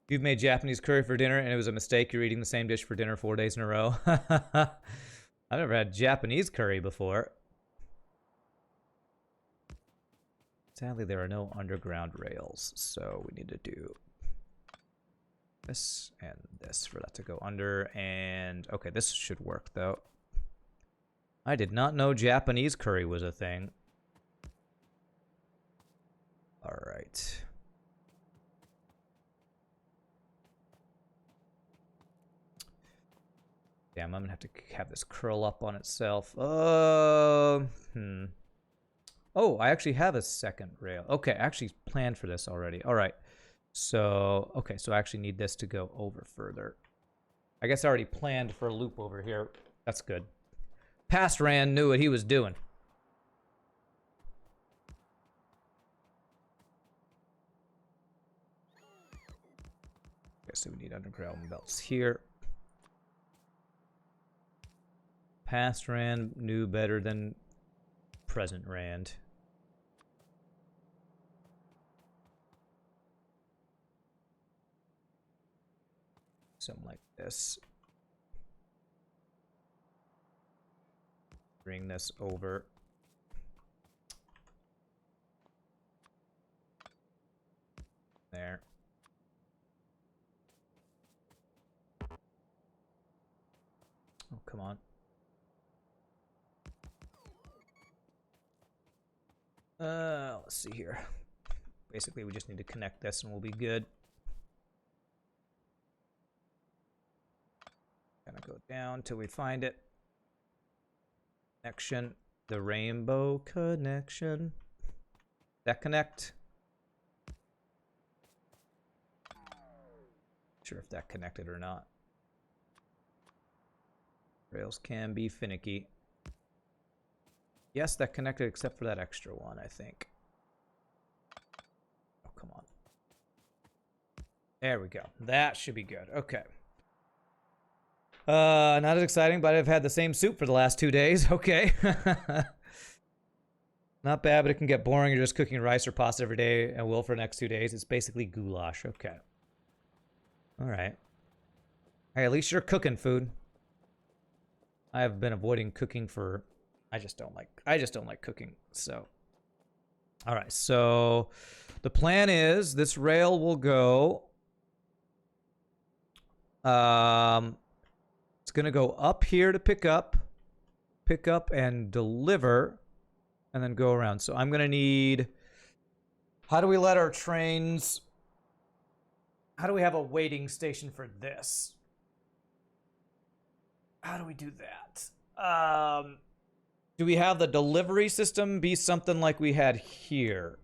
A: You've made Japanese curry for dinner and it was a mistake. You're eating the same dish for dinner 4 days in a row. I've never had Japanese curry before. Sadly, there are no underground rails, so we need to do this and this for that to go under. And okay, this should work though. I did not know Japanese curry was a thing. All right. Damn, I'm gonna have to have this curl up on itself. Oh, I actually have a second rail. Okay, I actually planned for this already. All right. So, okay, so I actually need this to go over further. I guess I already planned for a loop over here. That's good. Past Rand knew what he was doing. Okay, so we need underground belts here. Past Rand knew better than present Rand. Something like this. Bring this over. There. Oh, come on. Let's see here. Basically, we just need to connect this and we'll be good. Gonna go down till we find it. Connection. The rainbow connection. That connect? Sure if that connected or not. Rails can be finicky. Yes, that connected except for that extra one, I think. Oh, come on. There we go. That should be good. Okay. Not as exciting, but I've had the same soup for the last 2 days. Okay. Not bad, but it can get boring. You're just cooking rice or pasta every day and will for the next 2 days. It's basically goulash. Okay. All right. Hey, at least you're cooking food. I have been avoiding cooking for... I just don't like cooking, so... All right, so the plan is this rail will go... it's going to go up here to pick up and deliver, and then go around. So I'm going to need... How do we let our trains... How do we have a waiting station for this? How do we do that? Do we have the delivery system be something like we had here?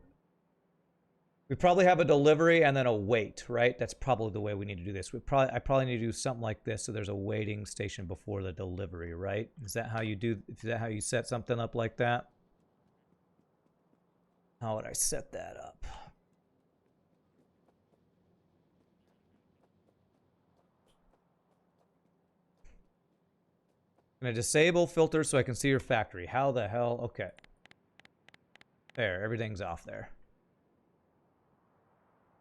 A: We probably have a delivery and then a wait, right? That's probably the way we need to do this. I probably need to do something like this, so there's a waiting station before the delivery, right? Is that how you do? Is that how you set something up like that? How would I set that up? I'm gonna disable filters so I can see your factory. How the hell? Okay. There, everything's off there.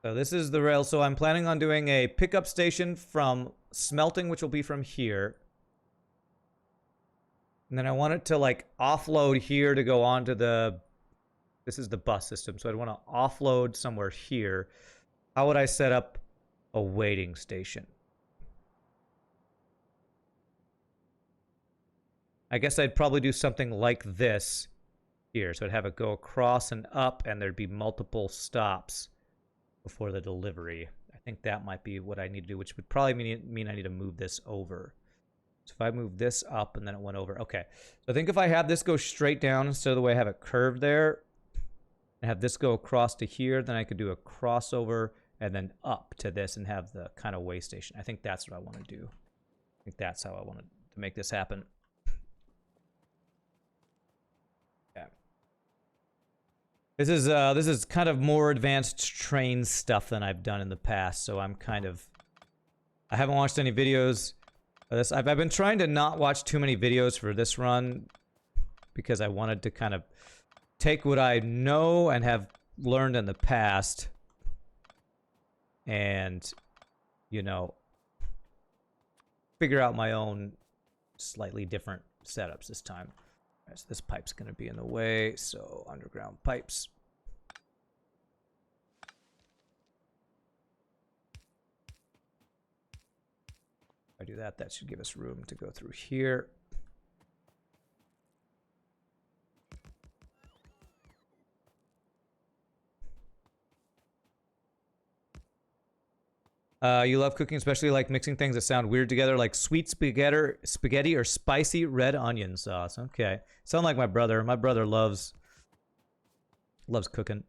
A: So this is the rail. So I'm planning on doing a pickup station from smelting, which will be from here. And then I want it to like offload here to go onto the... This is the bus system. So I'd want to offload somewhere here. How would I set up a waiting station? I guess I'd probably do something like this here. So I'd have it go across and up, and there'd be multiple stops before the delivery. I think that might be what I need to do, which would probably mean I need to move this over. So if I move this up and then it went over. Okay. So I think if I have this go straight down instead of the way I have it curved there, and have this go across to here, then I could do a crossover and then up to this and have the kind of way station. I think that's what I want to do. I think that's how I want to make this happen. This is kind of more advanced train stuff than I've done in the past, so I'm kind of... I haven't watched any videos of this. I've been trying to not watch too many videos for this run because I wanted to kind of take what I know and have learned in the past and, you know, figure out my own slightly different setups this time. Right, so this pipe's going to be in the way, so underground pipes. If I do that, that should give us room to go through here. You love cooking, especially like mixing things that sound weird together, like sweet spaghetti or spicy red onion sauce. Okay, sound like my brother. My brother loves cooking.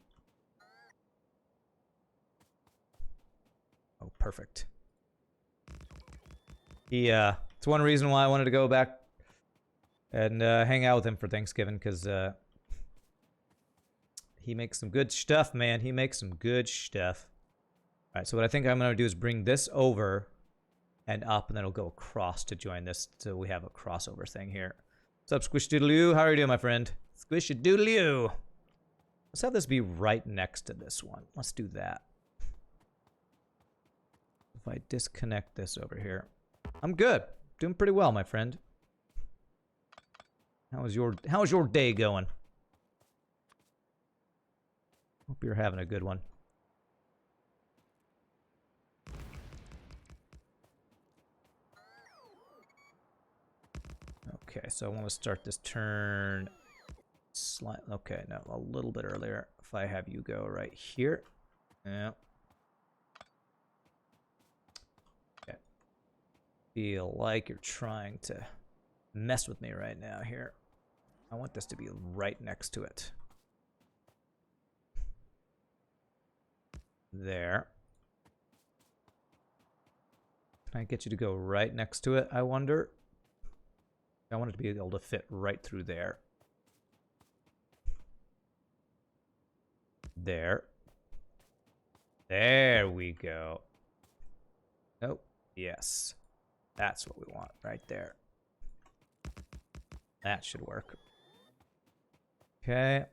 A: Oh, perfect. It's one reason why I wanted to go back and hang out with him for Thanksgiving, because he makes some good stuff, man. He makes some good stuff. All right, so what I think I'm going to do is bring this over and up, and then it'll go across to join this, so we have a crossover thing here. What's up, Squish-Doodle-oo? How are you doing, my friend? Squish-Doodle-oo. Let's have this be right next to this one. Let's do that. If I disconnect this over here. I'm good. Doing pretty well, my friend. How is your day going? Hope you're having a good one. Okay, so I want to start this turn slightly. Okay, no, a little bit earlier. If I have you go right here. Yeah. Okay. Feel like you're trying to mess with me right now here. I want this to be right next to it. There. Can I get you to go right next to it, I wonder? I want it to be able to fit right through there. There. There we go. Nope. Yes. That's what we want right there. That should work. Okay.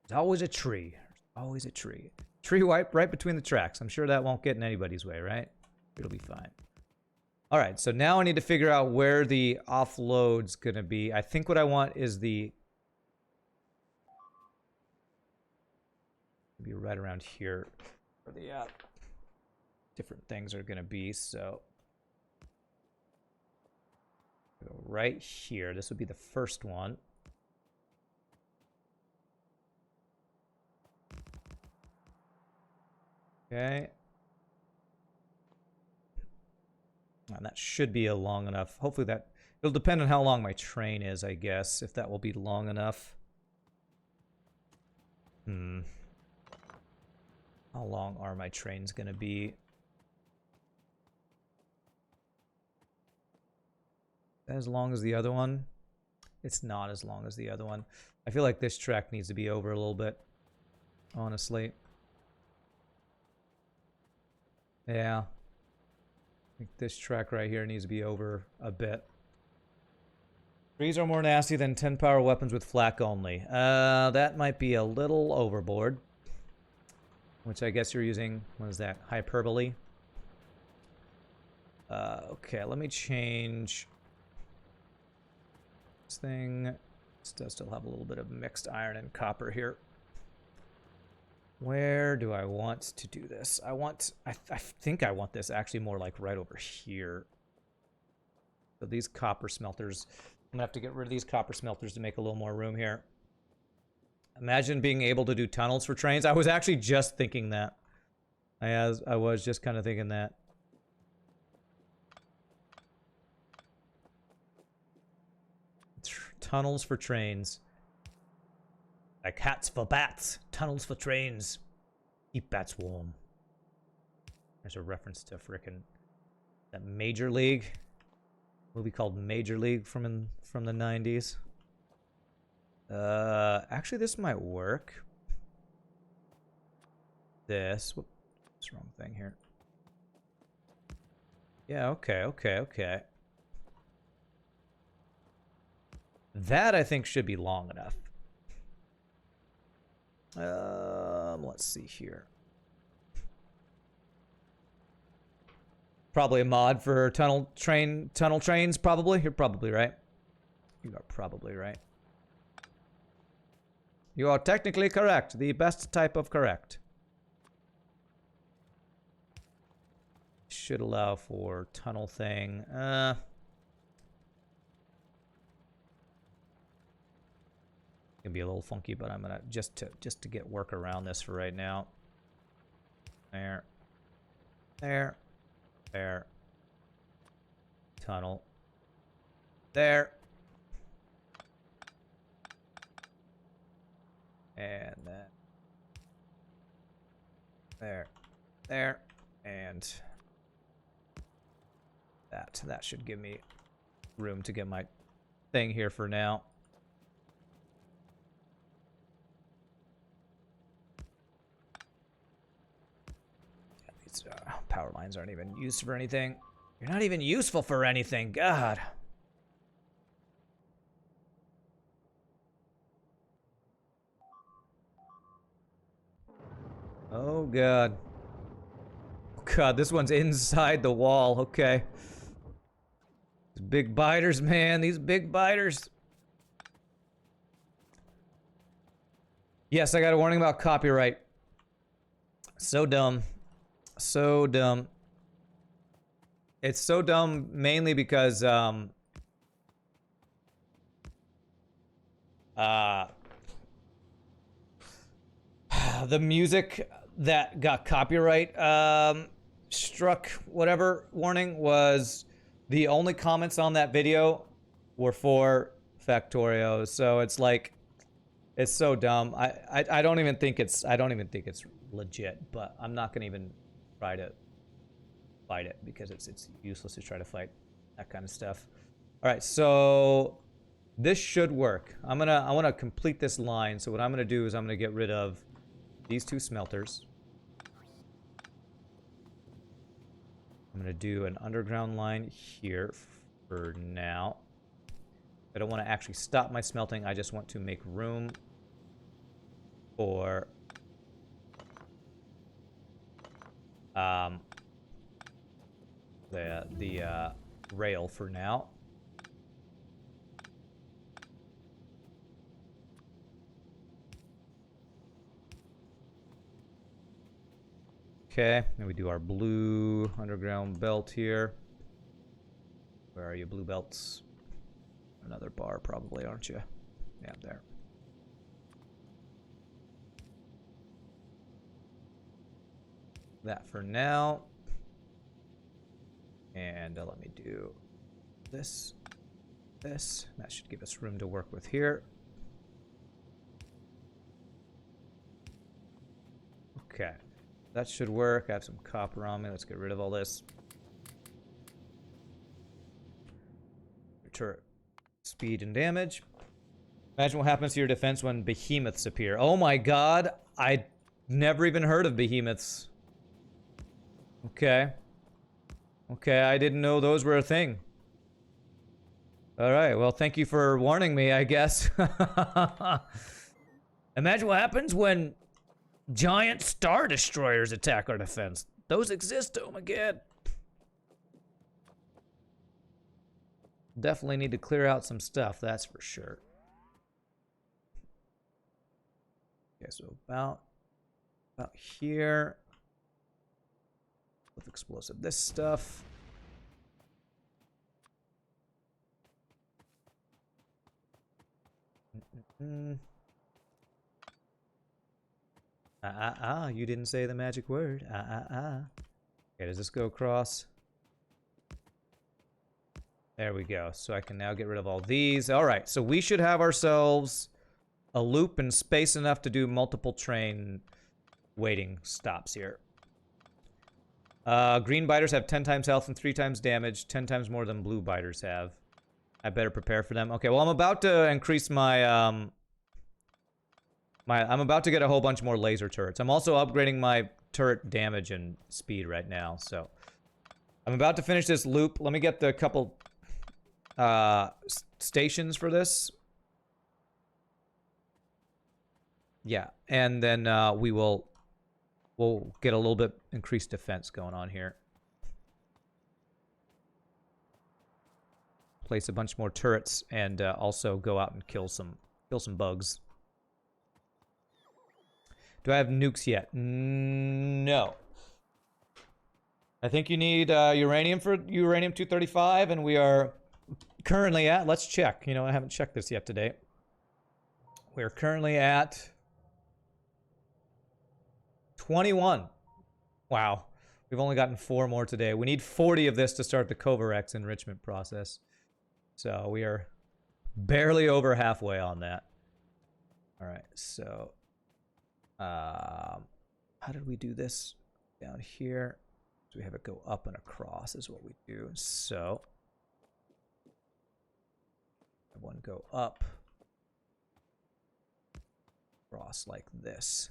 A: There's always a tree. There's always a tree. Tree wipe right between the tracks. I'm sure that won't get in anybody's way, right? It'll be fine. All right, so now I need to figure out where the offload's going to be. I think what I want is the... be right around here where the different things are going to be, so... go right here. This would be the first one. Okay. And that should be a long enough. Hopefully that... it'll depend on how long my train is, I guess, if that will be long enough. How long are my trains going to be? As long as the other one? It's not as long as the other one. I feel like this track needs to be over a little bit, honestly. Yeah. I think this track right here needs to be over a bit. Trees are more nasty than 10 power weapons with flak only. That might be a little overboard. Which I guess you're using, what is that, hyperbole? Okay, let me change this thing. This does still have a little bit of mixed iron and copper here. Where do I want to do this? I think I want this actually more like right over here. So these copper smelters, I'm gonna have to get rid of these copper smelters to make a little more room here. Imagine being able to do tunnels for trains. I was actually just thinking that. I was just kind of thinking that. Tunnels for trains. Like hats for bats. Tunnels for trains. Keep bats warm. There's a reference to frickin' that Major League. Movie called Major League from the 90s. Actually, this might work. This. What's the wrong thing here? Yeah, okay. That, I think, should be long enough. Let's see here. Probably a mod for tunnel trains, probably. You're probably right. You are probably right. You are technically correct. The best type of correct. Should allow for tunnel thing. Gonna be a little funky, but I'm gonna just to get work around this for right now. There. Tunnel. There. And then there, and that should give me room to get my thing here for now. Yeah, these power lines aren't even used for anything. You're not even useful for anything, God. Oh, God. Oh, God, this one's inside the wall. Okay. These big biters, man. These big biters. Yes, I got a warning about copyright. So dumb. So dumb. It's so dumb mainly because, the music that got copyright struck whatever warning was the only comments on that video were for Factorio. So it's like it's so dumb. I don't even think it's legit, but I'm not gonna even try to fight it because it's useless to try to fight that kind of stuff. All right, so this should work. I want to complete this line. So what I'm gonna do is I'm gonna get rid of these two smelters. I'm gonna do an underground line here for now. I don't want to actually stop my smelting. I just want to make room for the rail for now. Okay, and we do our blue underground belt here. Where are you, blue belts? Another bar, probably, aren't you? Yeah, there. That for now. And let me do this. This. That should give us room to work with here. Okay. That should work. I have some copper on me. Let's get rid of all this. Turret speed and damage. Imagine what happens to your defense when behemoths appear. Oh my god. I never even heard of behemoths. Okay. Okay, I didn't know those were a thing. Alright, well, thank you for warning me, I guess. Imagine what happens when giant star destroyers attack our defense. Those exist, oh my god. Definitely need to clear out some stuff, that's for sure. Okay, so about here. With explosive this stuff. You didn't say the magic word. Okay, does this go across? There we go. So I can now get rid of all these. All right, so we should have ourselves a loop and space enough to do multiple train waiting stops here. Green biters have 10 times health and 3 times damage, 10 times more than blue biters have. I better prepare for them. Okay, well, I'm about to increase my, I'm about to get a whole bunch more laser turrets. I'm also upgrading my turret damage and speed right now, so. I'm about to finish this loop. Let me get the couple, stations for this. Yeah, and then, we'll get a little bit increased defense going on here. Place a bunch more turrets and also go out and kill some bugs. Do I have nukes yet? No. I think you need uranium for uranium-235, and we are currently at, let's check. You know, I haven't checked this yet today. We're currently at 21. Wow. We've only gotten 4 more today. We need 40 of this to start the Kovarex enrichment process. So we are barely over halfway on that. All right, so how did we do this down here? So we have it go up and across is what we do. So have one go up, across like this.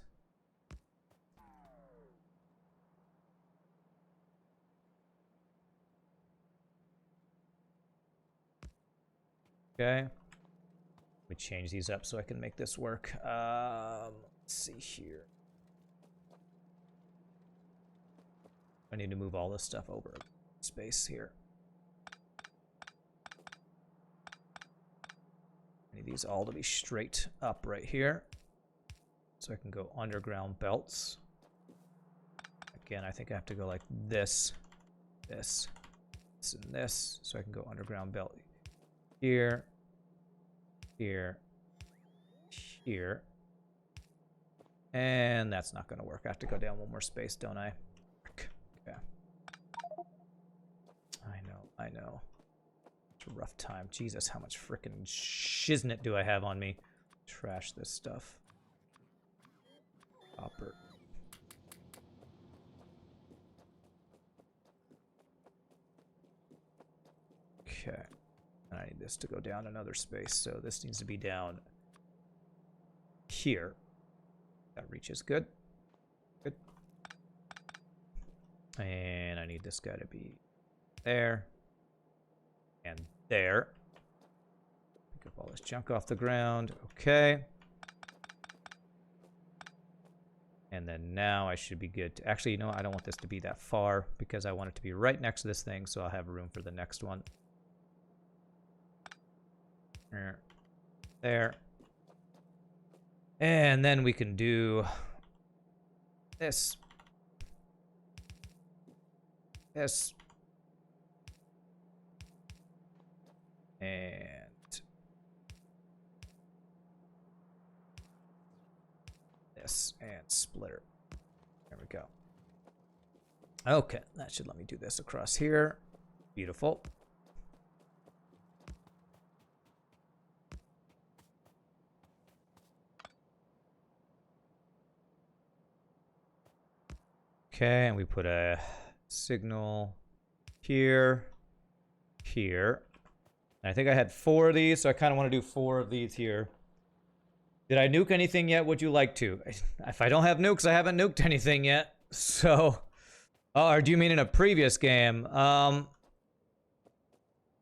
A: Okay. Let me change these up so I can make this work. Let's see here. I need to move all this stuff over space here. I need these all to be straight up right here. So I can go underground belts. Again, I think I have to go like this, this, this, and this. So I can go underground belt here, here, here. And that's not going to work. I have to go down one more space, don't I? Okay. I know. It's a rough time. Jesus, how much frickin' shiznit do I have on me? Trash this stuff. Copper. Okay. And I need this to go down another space, so this needs to be down here. That reaches good. Good. And I need this guy to be there. And there. Pick up all this junk off the ground. Okay. And then now I should be good. Actually, you know what? I don't want this to be that far because I want it to be right next to this thing, so I'll have room for the next one. There. And then we can do this. This. And this. And splitter. There we go. Okay, that should let me do this across here. Beautiful. Okay, and we put a signal here, here. And I think I had 4 of these, so I kind of want to do 4 of these here. Did I nuke anything yet? Would you like to? If I don't have nukes, I haven't nuked anything yet. So, oh, or do you mean in a previous game? I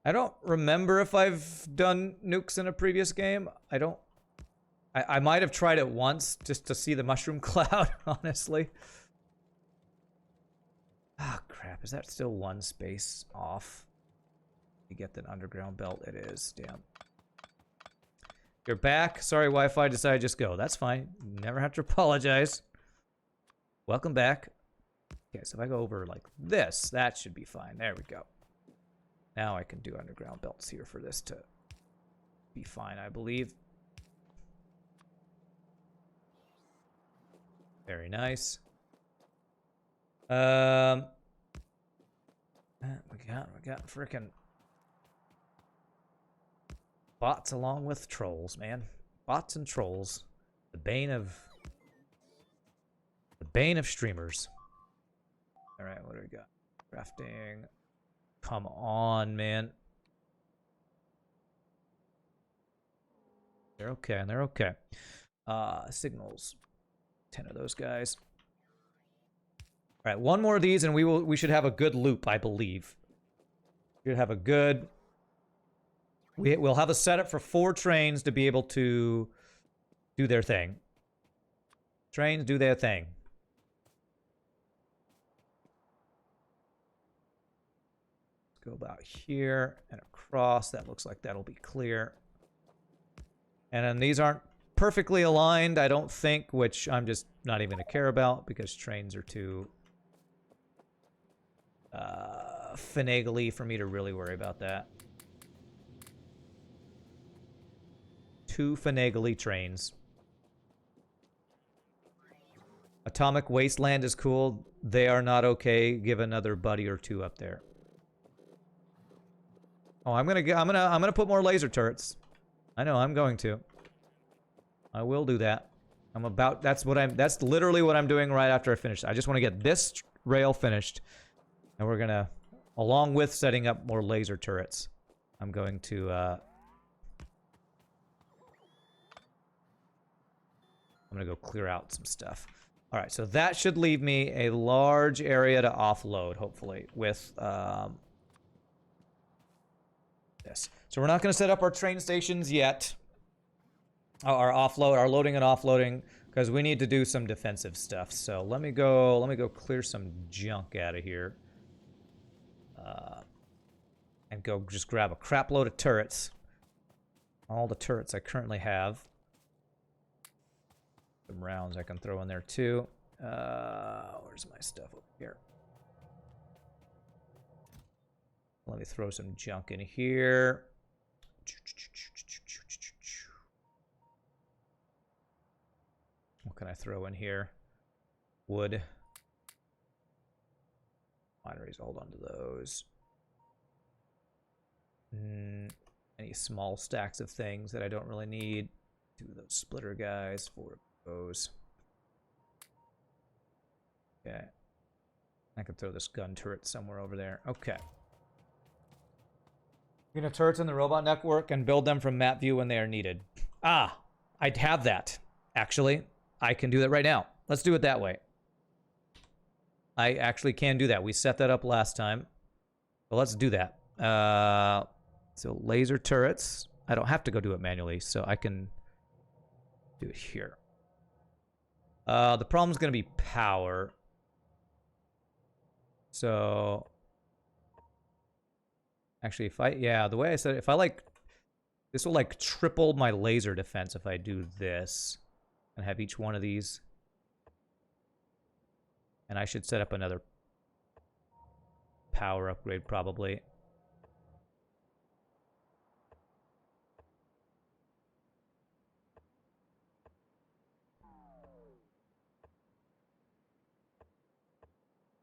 A: don't remember if I've done nukes in a previous game. I might have tried it once just to see the mushroom cloud, honestly. Ah, oh, crap. Is that still 1 space off? You get the underground belt. It is. Damn. You're back. Sorry, Wi-Fi decided to just go. That's fine. Never have to apologize. Welcome back. Okay, so if I go over like this, that should be fine. There we go. Now I can do underground belts here for this to be fine, I believe. Very nice. We got frickin' bots along with trolls, man. Bots and trolls. The bane of streamers. All right, what do we got? Crafting. Come on, man. They're okay, and they're okay. Signals. 10 of those guys. All right, 1 more of these, and we should have a good loop, I believe. We should have a good. We'll have a setup for 4 trains to be able to do their thing. Trains do their thing. Let's go about here and across. That looks like that'll be clear. And then these aren't perfectly aligned, I don't think, which I'm just not even going to care about because trains are too finagly for me to really worry about that. Too finagly trains. Atomic Wasteland is cool. They are not okay. Give another buddy or 2 up there. Oh, I'm gonna put more laser turrets. I know I'm going to. I will do that. That's literally what I'm doing right after I finish. I just want to get this rail finished. And we're gonna, along with setting up more laser turrets, I'm going to, I'm gonna go clear out some stuff. All right, so that should leave me a large area to offload, hopefully, with, this. So we're not gonna set up our train stations yet. Our loading and offloading, because we need to do some defensive stuff. So let me go clear some junk out of here. And go just grab a crap load of turrets. All the turrets I currently have. Some rounds I can throw in there too. Where's my stuff over here? Let me throw some junk in here. What can I throw in here? Wood. Wineries, hold on to those. Any small stacks of things that I don't really need. 2 of those splitter guys, 4 of those. Okay. I could throw this gun turret somewhere over there. Okay. You know, turrets in the robot network and build them from map view when they are needed. Ah, I'd have that, actually. I can do that right now. Let's do it that way. I actually can do that. We set that up last time. But let's do that. So laser turrets. I don't have to go do it manually, so I can do it here. The problem's going to be power. So, actually, the way I said it, if I like, this will like triple my laser defense if I do this and have each one of these. And I should set up another power upgrade probably.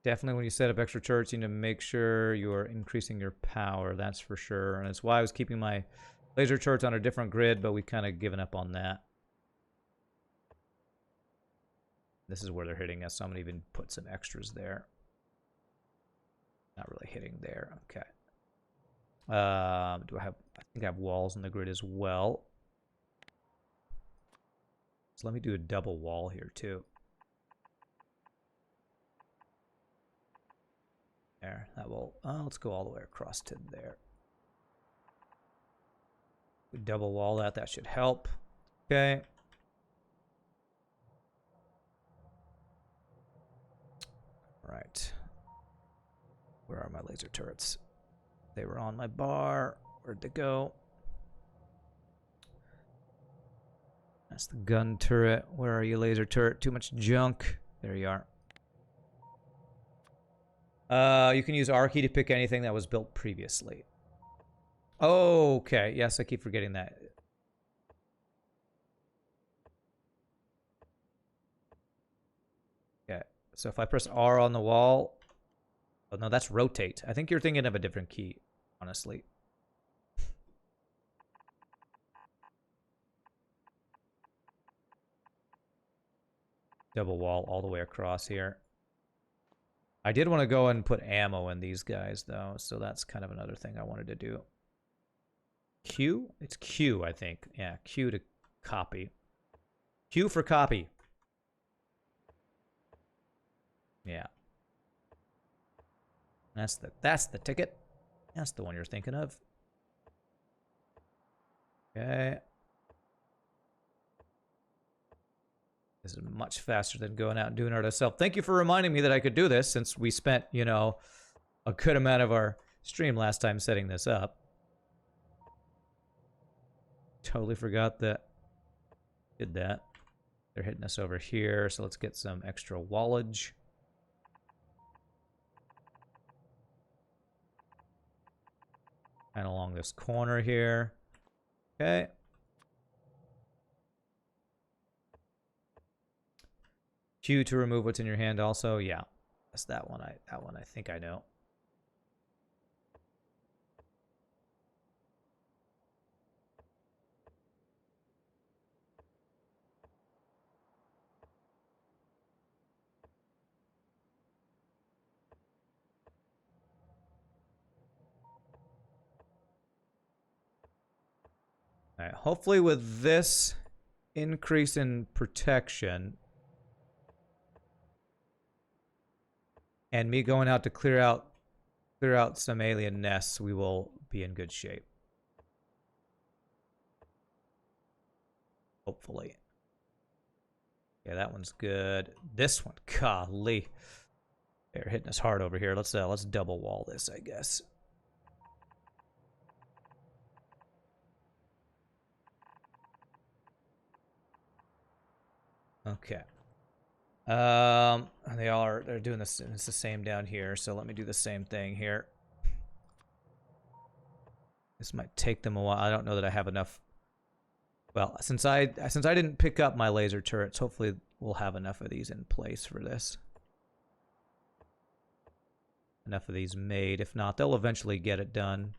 A: Definitely when you set up extra turrets, you need to make sure you're increasing your power, that's for sure. And that's why I was keeping my laser turrets on a different grid, but we kind of given up on that. This is where they're hitting us, so I'm going to even put some extras there. Not really hitting there. Okay. Do I have... I think I have walls in the grid as well. So let me do a double wall here, too. There. That will... let's go all the way across to there. We double wall that. That should help. Okay. Right. Where are my laser turrets? They were on my bar. Where'd they go? That's the gun turret. Where are you, laser turret? Too much junk. There you are. You can use R key to pick anything that was built previously. Okay. Yes, I keep forgetting that. Okay. So if I press R on the wall... Oh, no, that's rotate. I think you're thinking of a different key, honestly. Double wall all the way across here. I did want to go and put ammo in these guys, though, so that's kind of another thing I wanted to do. Q? It's Q, I think. Yeah, Q to copy. Q for copy. Yeah. That's the ticket. That's the one you're thinking of. Okay. This is much faster than going out and doing it ourselves. Thank you for reminding me that I could do this, since we spent, you know, a good amount of our stream last time setting this up. Totally forgot that. Did that. They're hitting us over here, so let's get some extra wallage. And along this corner here. Okay. Q to remove what's in your hand also. Yeah. That's that one. That one I think I know. All right, hopefully with this increase in protection and me going out to clear out some alien nests, we will be in good shape. Hopefully. Yeah, that one's good. This one, golly. They're hitting us hard over here. Let's double wall this, I guess. Okay. They're doing this. It's the same down here, so let me do the same thing here. This might take them a while. I don't know that I have enough. Well, since I didn't pick up my laser turrets, hopefully we'll have enough of these in place for this. Enough of these made. If not, they'll eventually get it done.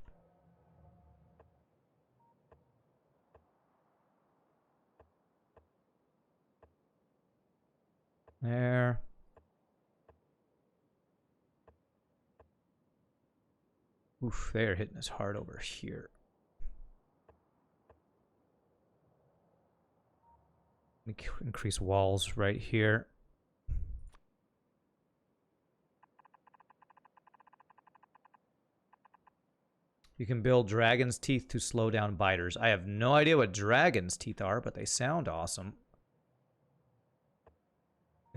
A: There. Oof, they're hitting us hard over here. Increase walls right here. You can build dragon's teeth to slow down biters. I have no idea what dragon's teeth are, but they sound awesome.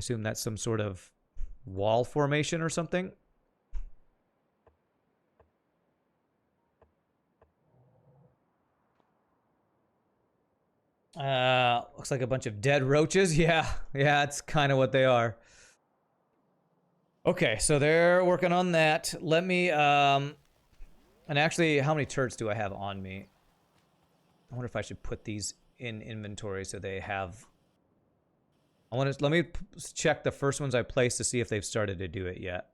A: assume that's some sort of wall formation or something. Looks like a bunch of dead roaches. Yeah, that's kind of what they are. Okay, so they're working on that. Let me, and actually, how many turrets do I have on me? I wonder if I should put these in inventory so they have... let me check the first ones I placed to see if they've started to do it yet.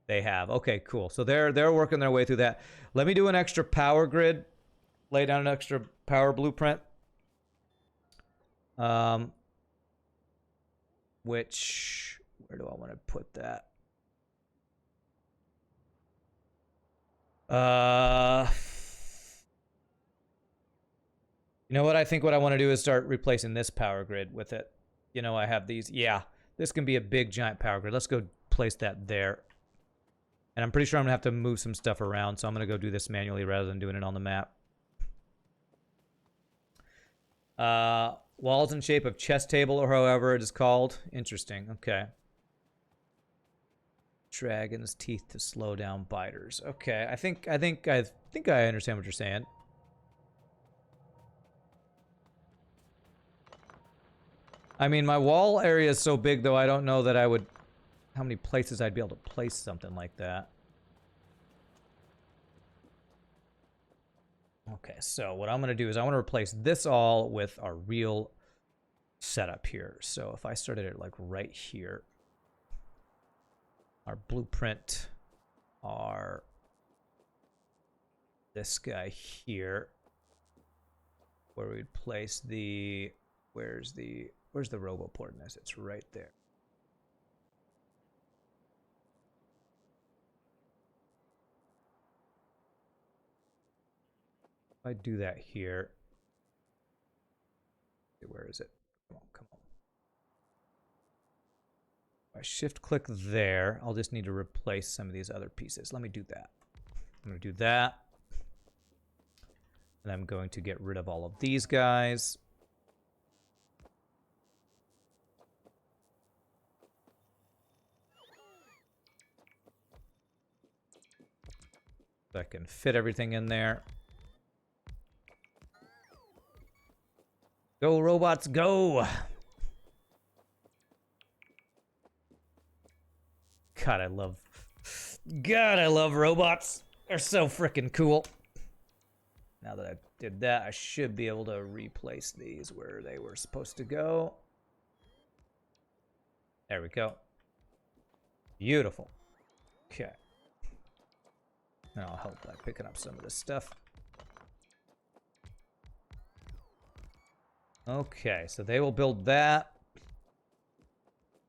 A: They have. Okay, cool. So they're working their way through that. Let me do an extra power grid. Lay down an extra power blueprint. Which, where do I want to put that? You know what? I think what I want to do is start replacing this power grid with it. You know, I have these. Yeah, this can be a big, giant power grid. Let's go place that there. And I'm pretty sure I'm going to have to move some stuff around, so I'm going to go do this manually rather than doing it on the map. Walls in shape of chess table, or however it is called. Interesting. Okay. Dragon's teeth to slow down biters. Okay, I think I understand what you're saying. I mean, my wall area is so big, though, I don't know that I would... how many places I'd be able to place something like that. Okay, so what I'm going to do is I want to replace this all with our real setup here. So if I started it, like, right here. Our blueprint, our... this guy here. Where we'd place the... Where's the roboport in this? It's right there. If I do that here, where is it? Come on. If I shift click there, I'll just need to replace some of these other pieces. Let me do that. I'm going to do that. And I'm going to get rid of all of these guys. So I can fit everything in there. Go, robots, go! God, I love robots. They're so freaking cool. Now that I did that, I should be able to replace these where they were supposed to go. There we go. Beautiful. Okay. And I'll help by picking up some of this stuff. Okay, so they will build that.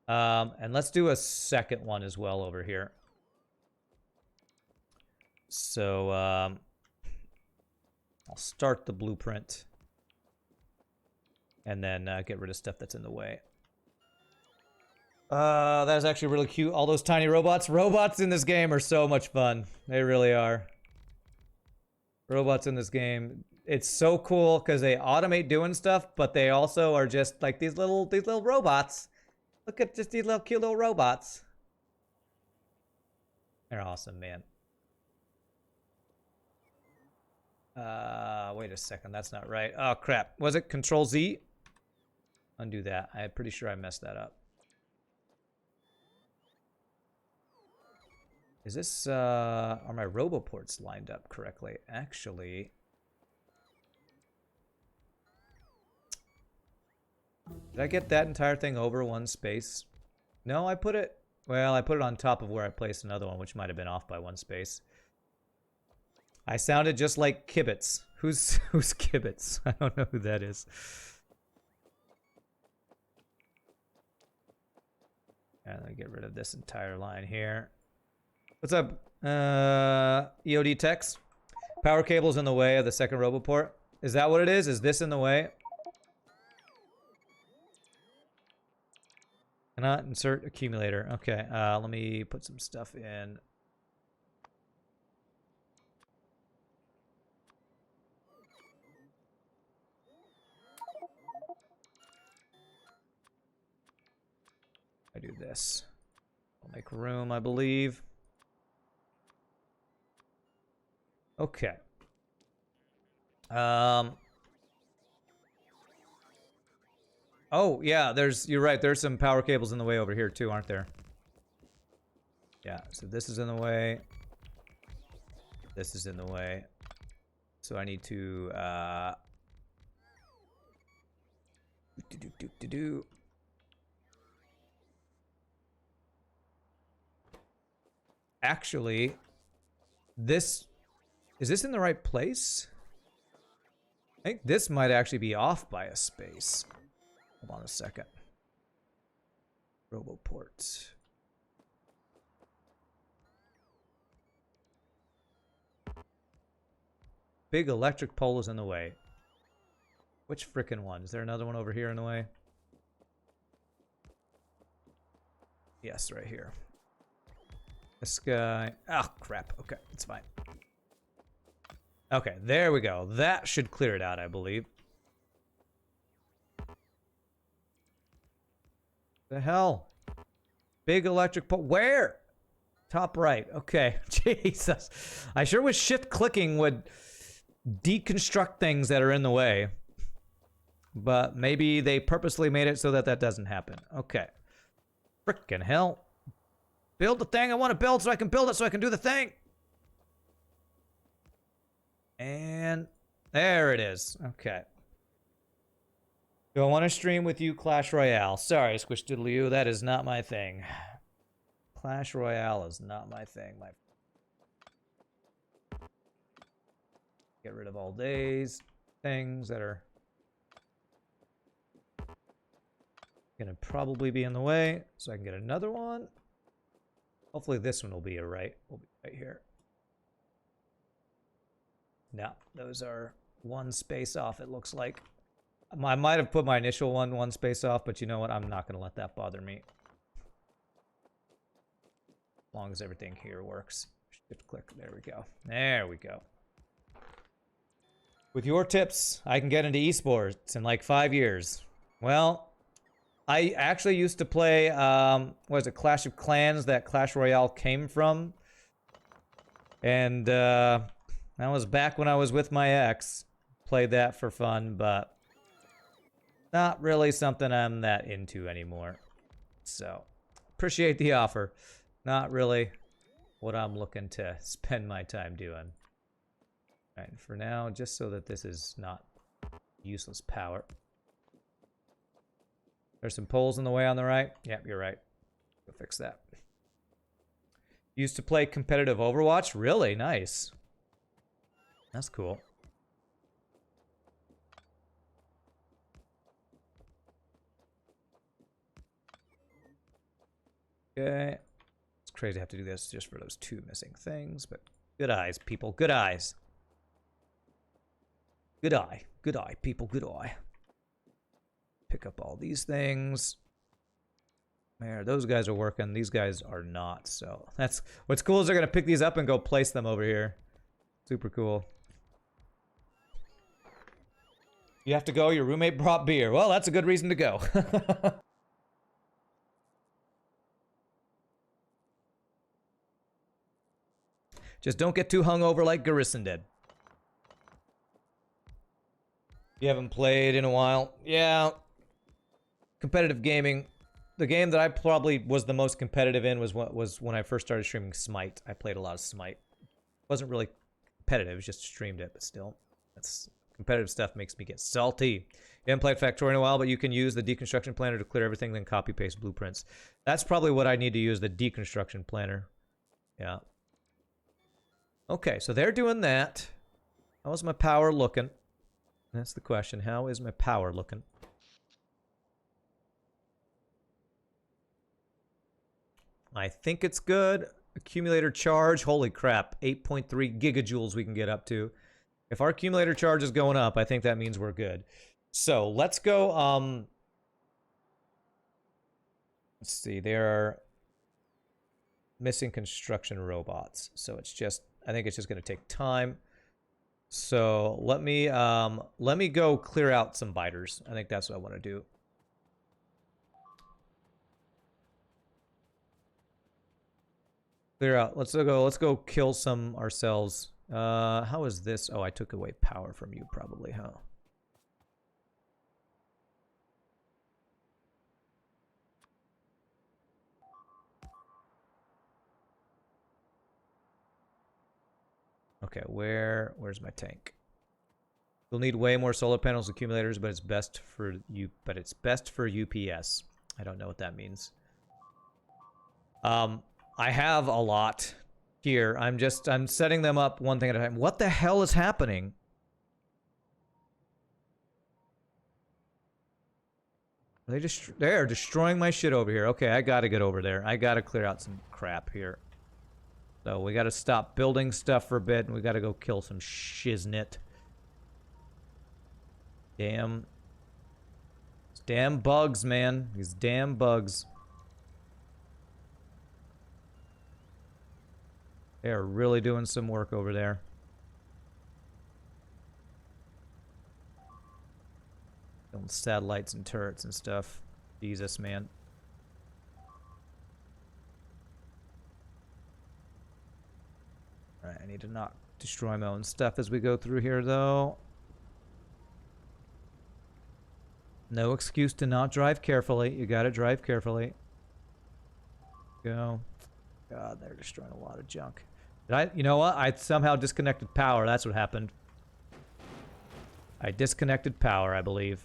A: And let's do a second one as well over here. So, I'll start the blueprint. And then get rid of stuff that's in the way. That is actually really cute. All those tiny robots. Robots in this game are so much fun. They really are. Robots in this game. It's so cool because they automate doing stuff, but they also are just like these little robots. Look at just these little cute little robots. They're awesome, man. Wait a second. That's not right. Oh, crap. Was it Control Z? Undo that. I'm pretty sure I messed that up. Is this, are my roboports lined up correctly? Actually... did I get that entire thing over one space? No, I put it... well, I put it on top of where I placed another one, which might have been off by one space. I sounded just like Kibitz. Who's Kibitz? I don't know who that is. And let me get rid of this entire line here. What's up, EOD Tex? Power cable's in the way of the second roboport. Is that what it is? Is this in the way? Cannot insert accumulator. Okay, let me put some stuff in. do this. I'll make room, I believe. Okay. Oh, yeah, you're right, there's some power cables in the way over here too, aren't there? Yeah, so this is in the way. This is in the way. So I need to, Actually, is this in the right place? I think this might actually be off by a space. Hold on a second. Roboport. Big electric pole is in the way. Which frickin' one? Is there another one over here in the way? Yes, right here. This guy. Oh, crap. Okay, it's fine. Okay, there we go. That should clear it out, I believe. The hell? Big electric pole. Where? Top right. Okay. Jesus. I sure wish shift clicking would deconstruct things that are in the way. But maybe they purposely made it so that that doesn't happen. Okay. Frickin' hell. Build the thing I want to build so I can build it so I can do the thing. And there it is. Okay. Do I want to stream with you Clash Royale? Sorry, Squishdoodle-you, that is not my thing. Clash Royale is not my thing. Get rid of all days things that are gonna probably be in the way, so I can get another one. Hopefully this one will be right here. No, those are one space off, it looks like. I might have put my initial one space off, but you know what? I'm not going to let that bother me. As long as everything here works. Shift click. There we go. There we go. With your tips, I can get into esports in like 5 years. Well, I actually used to play, what is it, Clash of Clans, that Clash Royale came from. And that was back when I was with my ex. Played that for fun, but not really something I'm that into anymore. So, appreciate the offer. Not really what I'm looking to spend my time doing. Alright, for now, just so that this is not useless power. There's some poles in the way on the right. Yep, you're right. We'll fix that. Used to play competitive Overwatch? Really? Nice. That's cool. Okay. It's crazy to have to do this just for those 2 missing things, but good eyes, people. Good eyes. Good eye. Good eye, people. Good eye. Pick up all these things. There, those guys are working. These guys are not, so that's... What's cool is they're going to pick these up and go place them over here. Super cool. You have to go. Your roommate brought beer. Well, that's a good reason to go. Just don't get too hungover like Garrison did. You haven't played in a while? Yeah. Competitive gaming. The game that I probably was the most competitive in was when I first started streaming Smite. I played a lot of Smite. Wasn't really competitive, just streamed it, but still. That's competitive stuff makes me get salty. You haven't played Factorio in a while, but you can use the deconstruction planner to clear everything, then copy paste blueprints. That's probably what I need to use, the deconstruction planner. Yeah. Okay, so they're doing that. How's my power looking? That's the question. How is my power looking? I think it's good. Accumulator charge. Holy crap. 8.3 gigajoules we can get up to. If our accumulator charge is going up, I think that means we're good. So let's go. Let's see. There are missing construction robots. So it's just... I think it's just going to take time. So let me go clear out some biters. I think that's what I want to do. Clear out. Let's go kill some ourselves. How is this? Oh, I took away power from you probably, huh? Okay, where's my tank? You'll need way more solar panels accumulators, but it's best for you UPS. I don't know what that means. I have a lot here. I'm setting them up one thing at a time. What the hell is happening? They're destroying my shit over here. Okay, I gotta get over there. I gotta clear out some crap here. So we gotta stop building stuff for a bit, and we gotta go kill some shiznit. Damn bugs, man. These damn bugs. They are really doing some work over there. Building satellites and turrets and stuff. Jesus, man. Alright, I need to not destroy my own stuff as we go through here, though. No excuse to not drive carefully. You gotta drive carefully. Go. God, they're destroying a lot of junk. You know what? I somehow disconnected power. That's what happened. I disconnected power, I believe.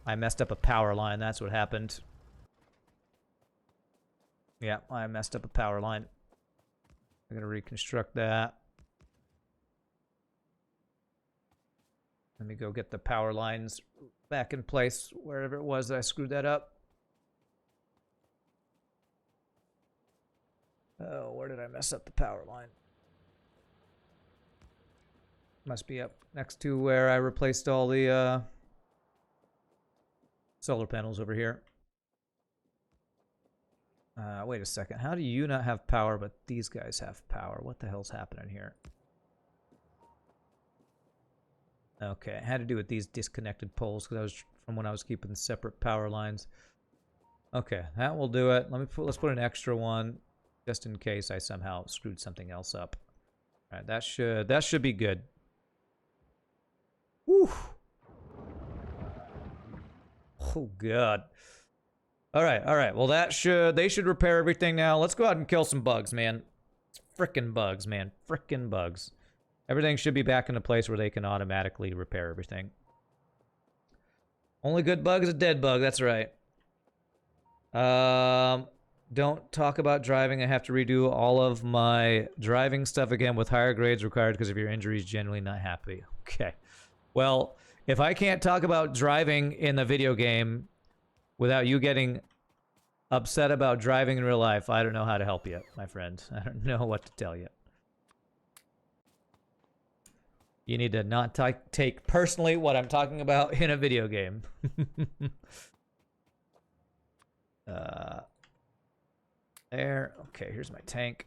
A: I messed up a power line. That's what happened. Yeah, I messed up a power line. I'm gonna reconstruct that. Let me go get the power lines back in place wherever it was that I screwed that up. Oh, where did I mess up the power line? Must be up next to where I replaced all the solar panels over here. Wait a second. How do you not have power, but these guys have power? What the hell's happening here? Okay, it had to do with these disconnected poles because I was from when I was keeping separate power lines. Okay, that will do it. Let's put an extra one just in case I somehow screwed something else up. All right, that should be good. Whew. Oh god. All right. Well, they should repair everything now. Let's go out and kill some bugs, man. Frickin' bugs, man. Frickin' bugs. Everything should be back into place where they can automatically repair everything. Only good bug is a dead bug. That's right. Don't talk about driving. I have to redo all of my driving stuff again with higher grades required because of your injuries. Generally not happy. Okay. Well, if I can't talk about driving in the video game without you getting upset about driving in real life, I don't know how to help you, my friend. I don't know what to tell you. You need to not take personally what I'm talking about in a video game. There. Okay, here's my tank.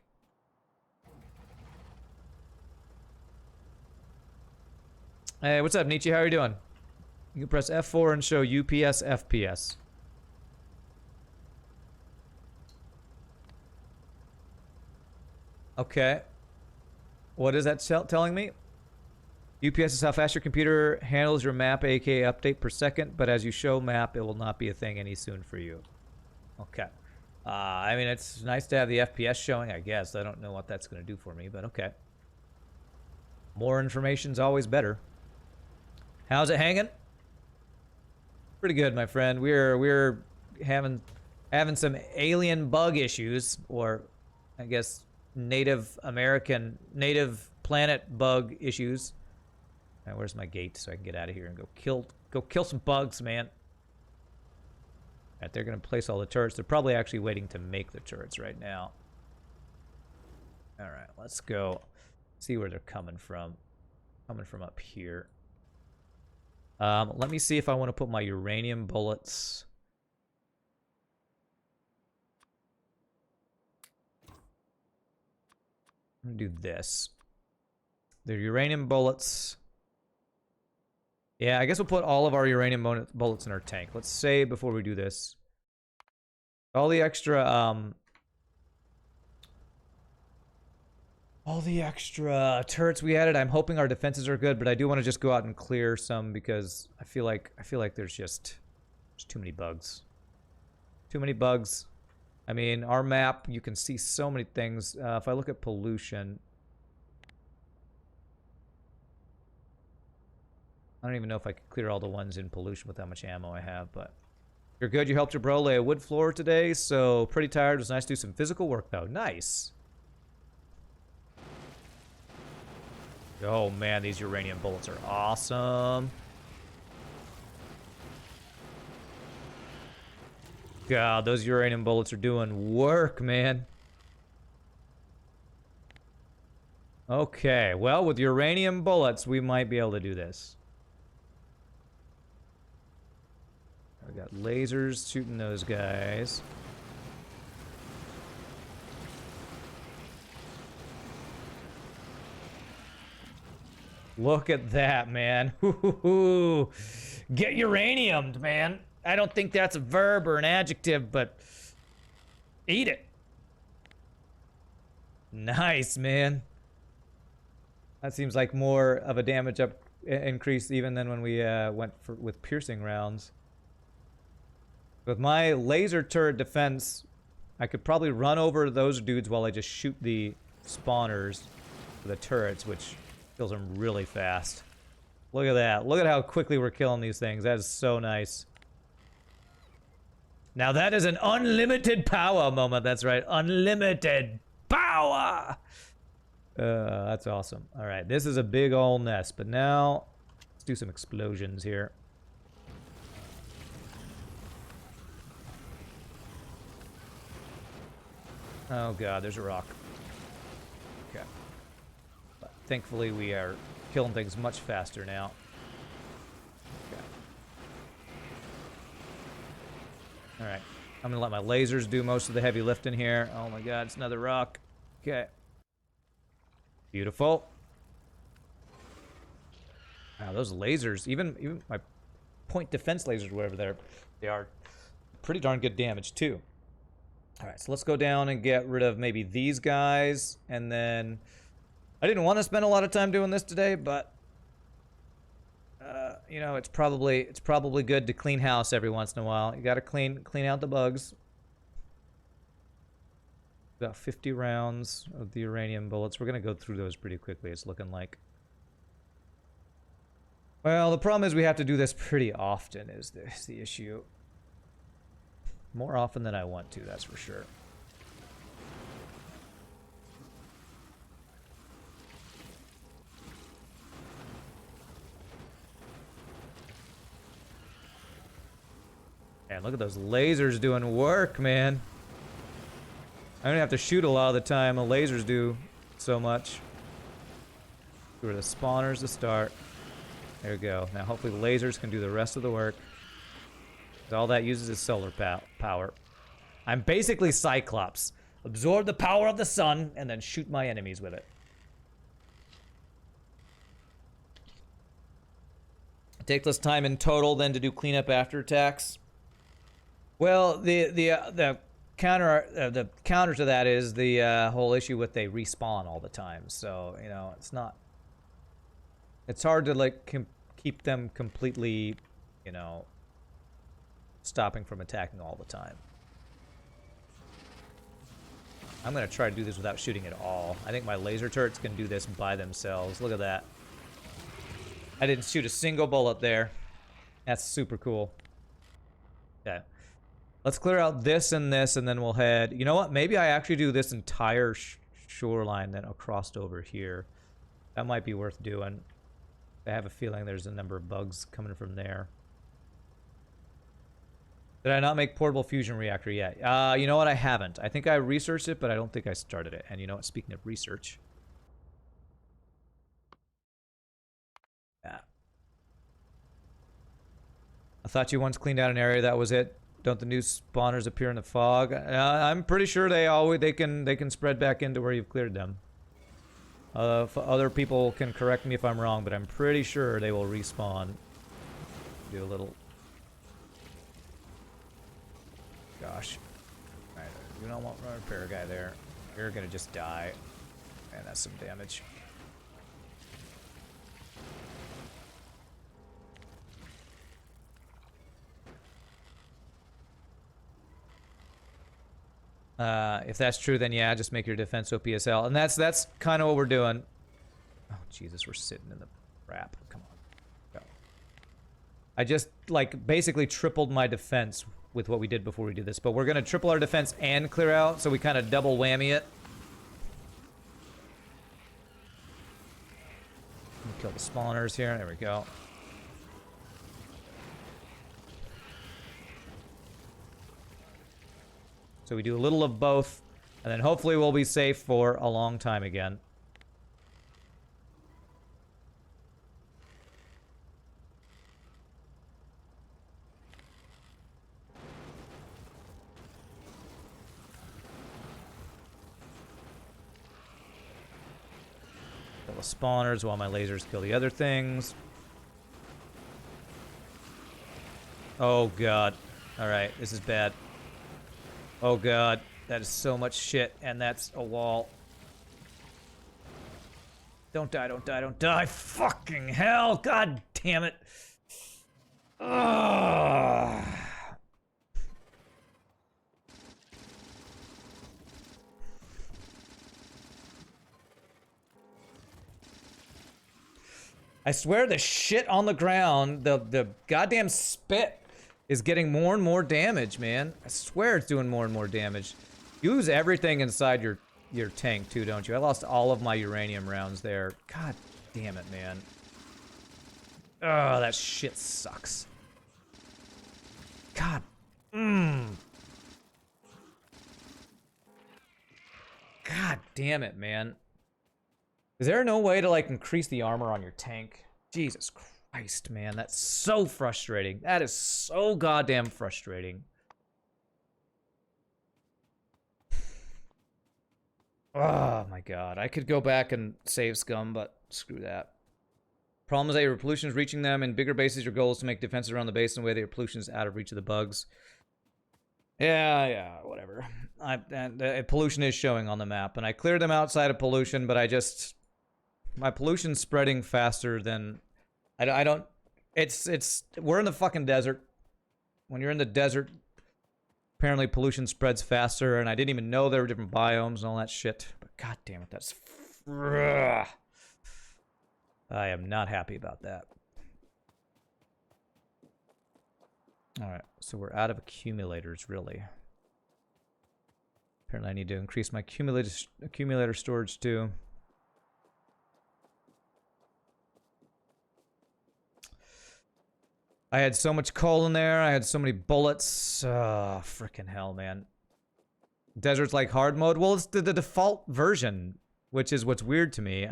A: Hey, what's up, Nietzsche? How are you doing? You can press F4 and show UPS FPS. Okay. What is that telling me? UPS is how fast your computer handles your map, aka update per second, but as you show map, it will not be a thing any soon for you. Okay. I mean, it's nice to have the FPS showing, I guess. I don't know what that's going to do for me, but okay. More information's always better. How's it hanging? Pretty good, my friend. We're having some alien bug issues, or I guess Native planet bug issues. All right, where's my gate so I can get out of here and go kill some bugs, man. All right, they're gonna place all the turrets. They're probably actually waiting to make the turrets right now. All right, let's go see where they're coming from. Coming from up here. Let me see if I want to put my uranium bullets. I'm gonna do this. The uranium bullets. Yeah, I guess we'll put all of our uranium bullets in our tank. Let's say before we do this. All the extra all the extra turrets we added. I'm hoping our defenses are good, but I do want to just go out and clear some because I feel like there's too many bugs. Too many bugs. I mean, our map, you can see so many things. If I look at pollution, I don't even know if I could clear all the ones in pollution with how much ammo I have, but you're good. You helped your bro lay a wood floor today, so pretty tired. It was nice to do some physical work, though. Nice. Oh, man, these uranium bullets are awesome. God, those uranium bullets are doing work, man. Okay, well, with uranium bullets, we might be able to do this. We got lasers shooting those guys. Look at that, man. Get uraniumed, man. I don't think that's a verb or an adjective, but eat it. Nice, man. That seems like more of a damage increase even than when we went with piercing rounds. With my laser turret defense, I could probably run over those dudes while I just shoot the spawners for the turrets, which kills them really fast. Look at that. Look at how quickly we're killing these things. That is so nice. Now that is an unlimited power moment. That's right. Unlimited power. That's awesome. All right. This is a big old nest, but now let's do some explosions here. Oh god, there's a rock. Okay. But thankfully we are killing things much faster now. Okay. Alright. I'm gonna let my lasers do most of the heavy lifting here. Oh my god, it's another rock. Okay. Beautiful. Wow, those lasers, even my point defense lasers, whatever they are pretty darn good damage too. Alright, so let's go down and get rid of maybe these guys, and then I didn't want to spend a lot of time doing this today, but you know, it's probably good to clean house every once in a while. You got to clean out the bugs. About 50 rounds of the uranium bullets. We're gonna go through those pretty quickly. It's looking like. Well, the problem is we have to do this pretty often. Is the issue? More often than I want to, that's for sure. Man, look at those lasers doing work, man. I don't have to shoot a lot of the time. The lasers do so much. Get rid of the spawners to start. There we go. Now hopefully the lasers can do the rest of the work. All that uses is solar power. I'm basically Cyclops. Absorb the power of the sun and then shoot my enemies with it. It takes less time in total than to do cleanup after attacks. Well, the counter to that is the whole issue with they respawn all the time. So you know it's hard to like keep them completely, you know, stopping from attacking all the time. I'm gonna try to do this without shooting at all. I think my laser turrets can do this by themselves. Look at that. I didn't shoot a single bullet there. That's super cool. Okay. Let's clear out this, and then we'll head... You know what? Maybe I actually do this entire shoreline then across over here. That might be worth doing. I have a feeling there's a number of bugs coming from there. Did I not make portable fusion reactor yet? You know what? I haven't. I think I researched it, but I don't think I started it. And you know what? Speaking of research... Yeah. I thought you once cleaned out an area, that was it. Don't the new spawners appear in the fog? I'm pretty sure they can spread back into where you've cleared them. Other people can correct me if I'm wrong, but I'm pretty sure they will respawn. Do a little... Gosh. Alright, you don't want a repair guy there. You're gonna just die. Man, that's some damage. If that's true, then yeah, just make your defense OPSL. And that's kind of what we're doing. Oh, Jesus, we're sitting in the crap. Come on. Go. I just, like, basically tripled my defense with what we did before we did this. But we're going to triple our defense and clear out, so we kind of double whammy it. Kill the spawners here. There we go. So we do a little of both, and then hopefully we'll be safe for a long time again. Kill the spawners while my lasers kill the other things. Oh god. Alright, this is bad. Oh god, that is so much shit, and that's a wall. Don't die, don't die, don't die. Fucking hell, god damn it. Ugh. I swear the shit on the ground, the goddamn spit is getting more and more damage, man. I swear it's doing more and more damage. You lose everything inside your tank too, don't you? I lost all of my uranium rounds there. God damn it, man. Oh, that shit sucks. God. God damn it, man. Is there no way to, like, increase the armor on your tank? Jesus Christ, man. That's so frustrating. That is so goddamn frustrating. Oh, my God. I could go back and save scum, but screw that. Problem is that your pollution is reaching them. In bigger bases, your goal is to make defenses around the base in a way that your pollution is out of reach of the bugs. Yeah, whatever. Pollution is showing on the map, and I cleared them outside of pollution, but I just... My pollution's spreading faster than... I don't... It's... We're in the fucking desert. When you're in the desert, apparently pollution spreads faster, and I didn't even know there were different biomes and all that shit. But god damn it, that's... I am not happy about that. Alright, so we're out of accumulators, really. Apparently I need to increase my accumulator storage, too. I had so much coal in there. I had so many bullets. Frickin' hell, man. Desert's like hard mode. Well, it's the default version, which is what's weird to me.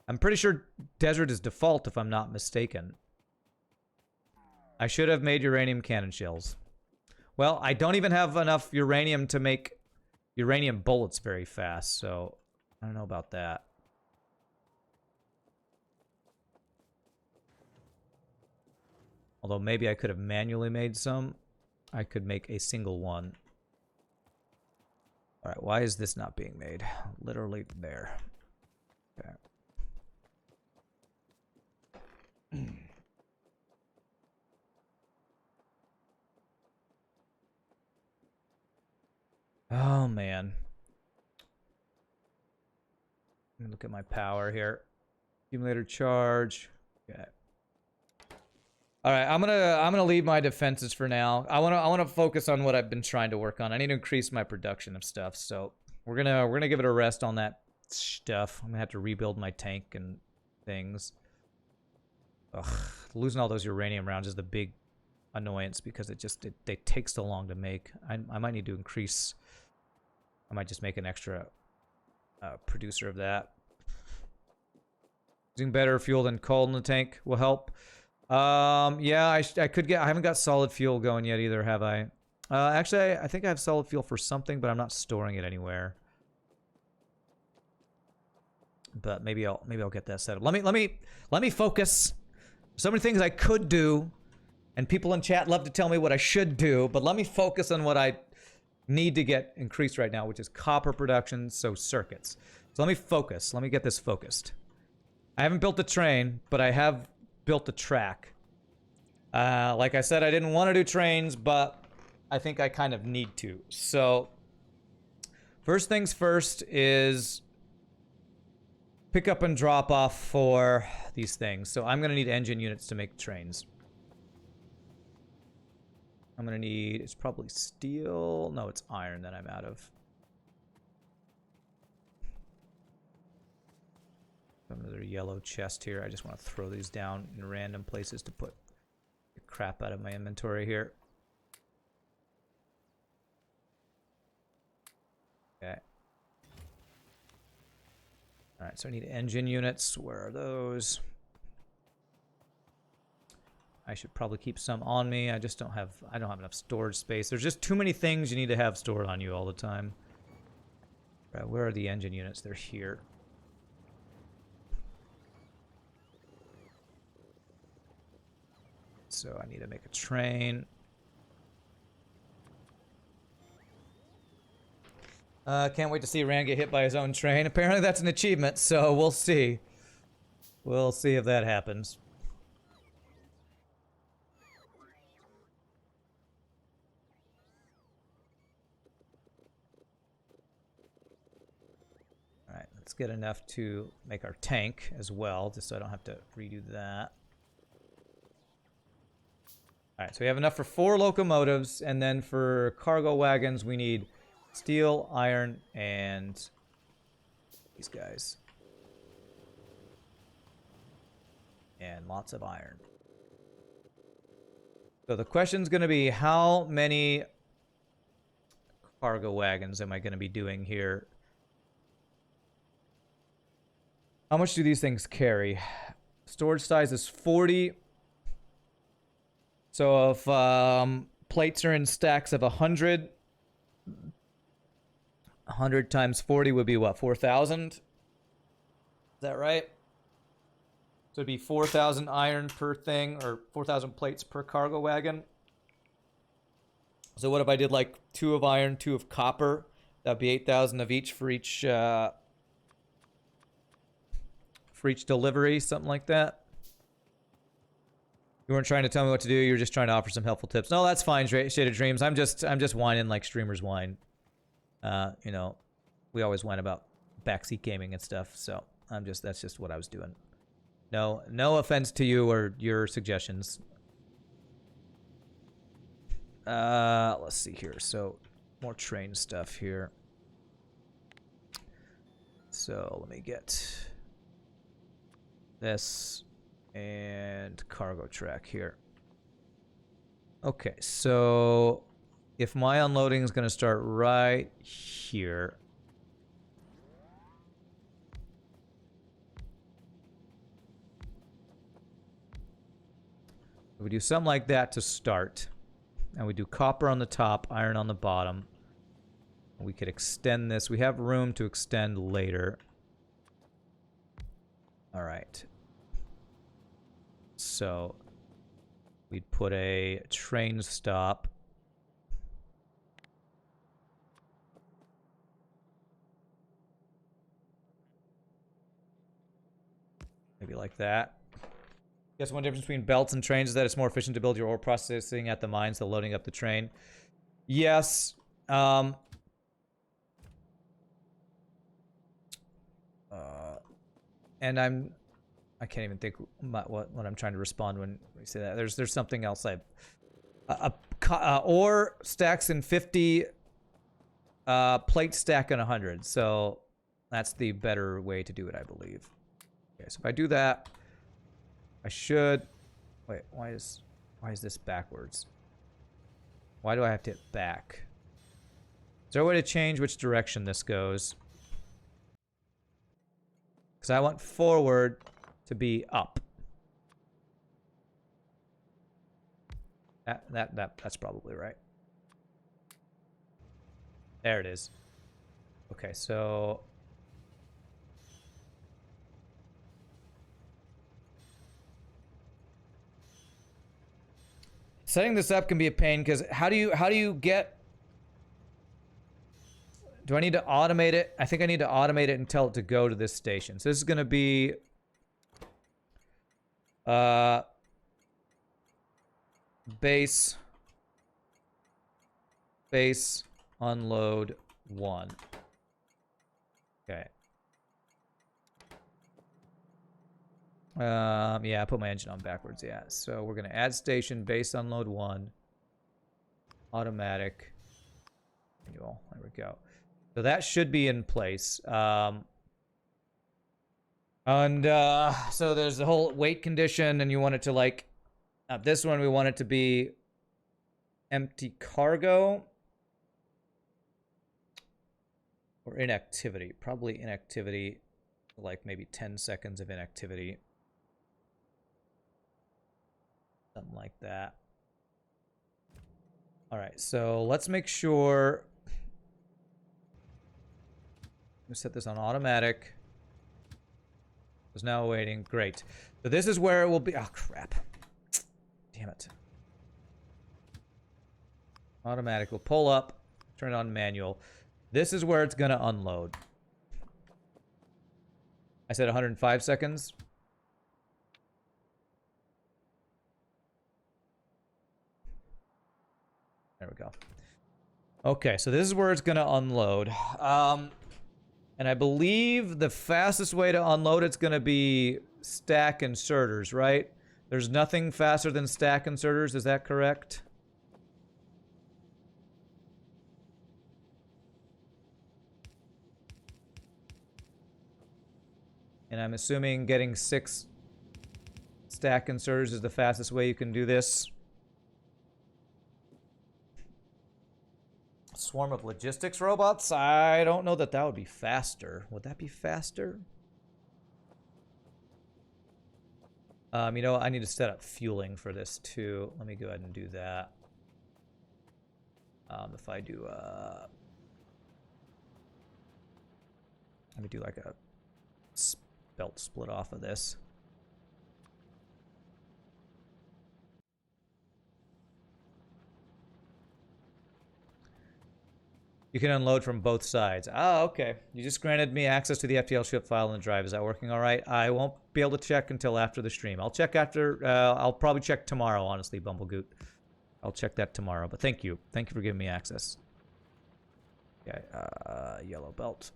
A: I'm pretty sure desert is default, if I'm not mistaken. I should have made uranium cannon shells. Well, I don't even have enough uranium to make uranium bullets very fast, so I don't know about that. Although maybe I could have manually made some. I could make a single one. Alright, why is this not being made? Literally there. Okay. Oh, man. Let me look at my power here. Accumulator charge. Okay. All right, I'm gonna leave my defenses for now. I wanna focus on what I've been trying to work on. I need to increase my production of stuff, so we're gonna give it a rest on that stuff. I'm gonna have to rebuild my tank and things. Ugh, losing all those uranium rounds is the big annoyance because they take so long to make. I might need to increase. I might just make an extra producer of that. Using better fuel than coal in the tank will help. Yeah, I could get... I haven't got solid fuel going yet either, have I? Actually, I think I have solid fuel for something, but I'm not storing it anywhere. But maybe I'll get that set up. Let me focus. So many things I could do, and people in chat love to tell me what I should do, but let me focus on what I need to get increased right now, which is copper production, so circuits. So let me focus. Let me get this focused. I haven't built the train, but I have built the track. Like I said, I didn't want to do trains, but I think I kind of need to. So, first things first is pick up and drop off for these things. So I'm going to need engine units to make trains. I'm going to need, it's probably steel. No, it's iron that I'm out of. Another yellow chest here. I just want to throw these down in random places to put the crap out of my inventory here. Okay. Alright, so I need engine units. Where are those? I should probably keep some on me. I don't have enough storage space. There's just too many things you need to have stored on you all the time. Right, where are the engine units? They're here. So I need to make a train. Can't wait to see Rand get hit by his own train. Apparently that's an achievement, so we'll see. We'll see if that happens. Alright, let's get enough to make our tank as well, just so I don't have to redo that. Alright, so we have enough for 4 locomotives, and then for cargo wagons we need steel, iron, and these guys. And lots of iron. So the question's going to be, how many cargo wagons am I going to be doing here? How much do these things carry? Storage size is 40. So if plates are in stacks of 100, 100 times 40 would be what, 4,000? Is that right? So it'd be 4,000 iron per thing, or 4,000 plates per cargo wagon. So what if I did like 2 of iron, 2 of copper? That'd be 8,000 of each for each delivery, something like that. You weren't trying to tell me what to do. You were just trying to offer some helpful tips. No, that's fine, Shaded Dreams. I'm just whining like streamers whine. You know, we always whine about backseat gaming and stuff. So that's just what I was doing. No offense to you or your suggestions. Let's see here. So more train stuff here. So let me get this and cargo track here. Okay, so if my unloading is going to start right here, we do something like that to start, and we do copper on the top, iron on the bottom. We could extend this. We have room to extend later. All right. So we'd put a train stop. Maybe like that. Guess one difference between belts and trains is that it's more efficient to build your ore processing at the mines than loading up the train. Yes. And I can't even think what I'm trying to respond when we say that. There's something else. Ore stacks in 50, plate stack in 100. So that's the better way to do it, I believe. Okay, so if I do that, I should. Wait, why is this backwards? Why do I have to hit back? Is there a way to change which direction this goes? Because I want forward to be up. That's probably right. There it is. Okay, so setting this up can be a pain because how do you get? Do I need to automate it? I think I need to automate it and tell it to go to this station. So this is going to be... base unload 1. Okay. Yeah, I put my engine on backwards. Yeah. So we're going to add station, base unload 1. Automatic. Manual. There we go. So that should be in place. So there's the whole weight condition, and you want it to like, this one we want it to be empty cargo or inactivity. Probably inactivity, like maybe 10 seconds of inactivity. Something like that. All right, so let's make sure. I'm gonna set this on automatic. It's now waiting. Great. So this is where it will be. Oh, crap. Damn it. Automatic will pull up, turn it on manual. This is where it's going to unload. I said 105 seconds. There we go. Okay, so this is where it's going to unload. And I believe the fastest way to unload it's going to be stack inserters, right? There's nothing faster than stack inserters, is that correct? And I'm assuming getting 6 stack inserters is the fastest way you can do this. Swarm of logistics robots? I don't know that that would be faster. Would that be faster? You know, I need to set up fueling for this too. Let me go ahead and do that. If I do, let me do like a belt split off of this. You can unload from both sides. Ah, okay. You just granted me access to the FTL ship file and the drive. Is that working all right? I won't be able to check until after the stream. I'll check after, I'll probably check tomorrow, honestly, Bumblegoot. I'll check that tomorrow, but thank you. Thank you for giving me access. Okay, yellow belt.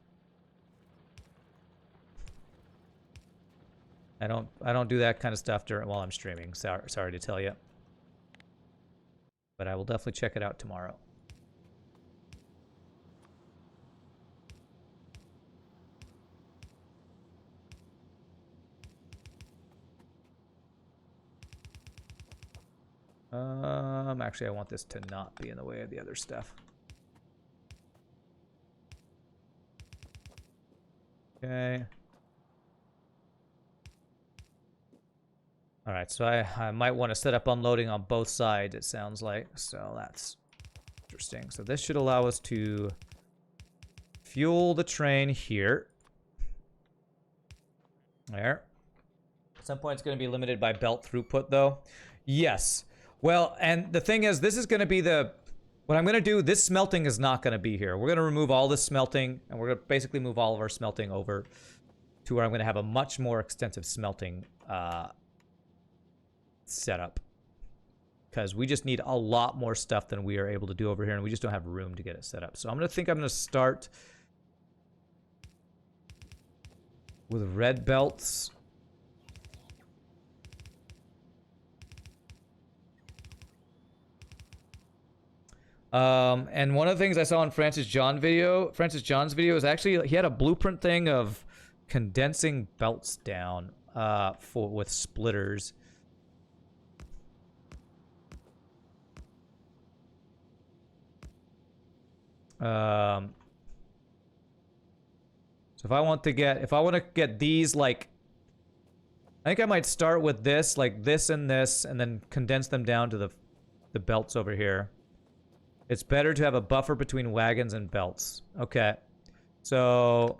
A: I don't do that kind of stuff while I'm streaming. Sorry to tell you. But I will definitely check it out tomorrow. Actually, I want this to not be in the way of the other stuff. Okay. All right, so I might want to set up unloading on both sides, it sounds like. So that's interesting. So this should allow us to fuel the train here. There. At some point, it's going to be limited by belt throughput, though. Yes. Well, and the thing is, this is going to be what I'm going to do, this smelting is not going to be here. We're going to remove all this smelting, and we're going to basically move all of our smelting over to where I'm going to have a much more extensive smelting setup. Because we just need a lot more stuff than we are able to do over here, and we just don't have room to get it set up. So I'm going to start with red belts. And one of the things I saw in Francis John's video is actually he had a blueprint thing of condensing belts down with splitters. So if I want to get these, like, I think I might start with this, like this, and then condense them down to the belts over here. It's better to have a buffer between wagons and belts. Okay. So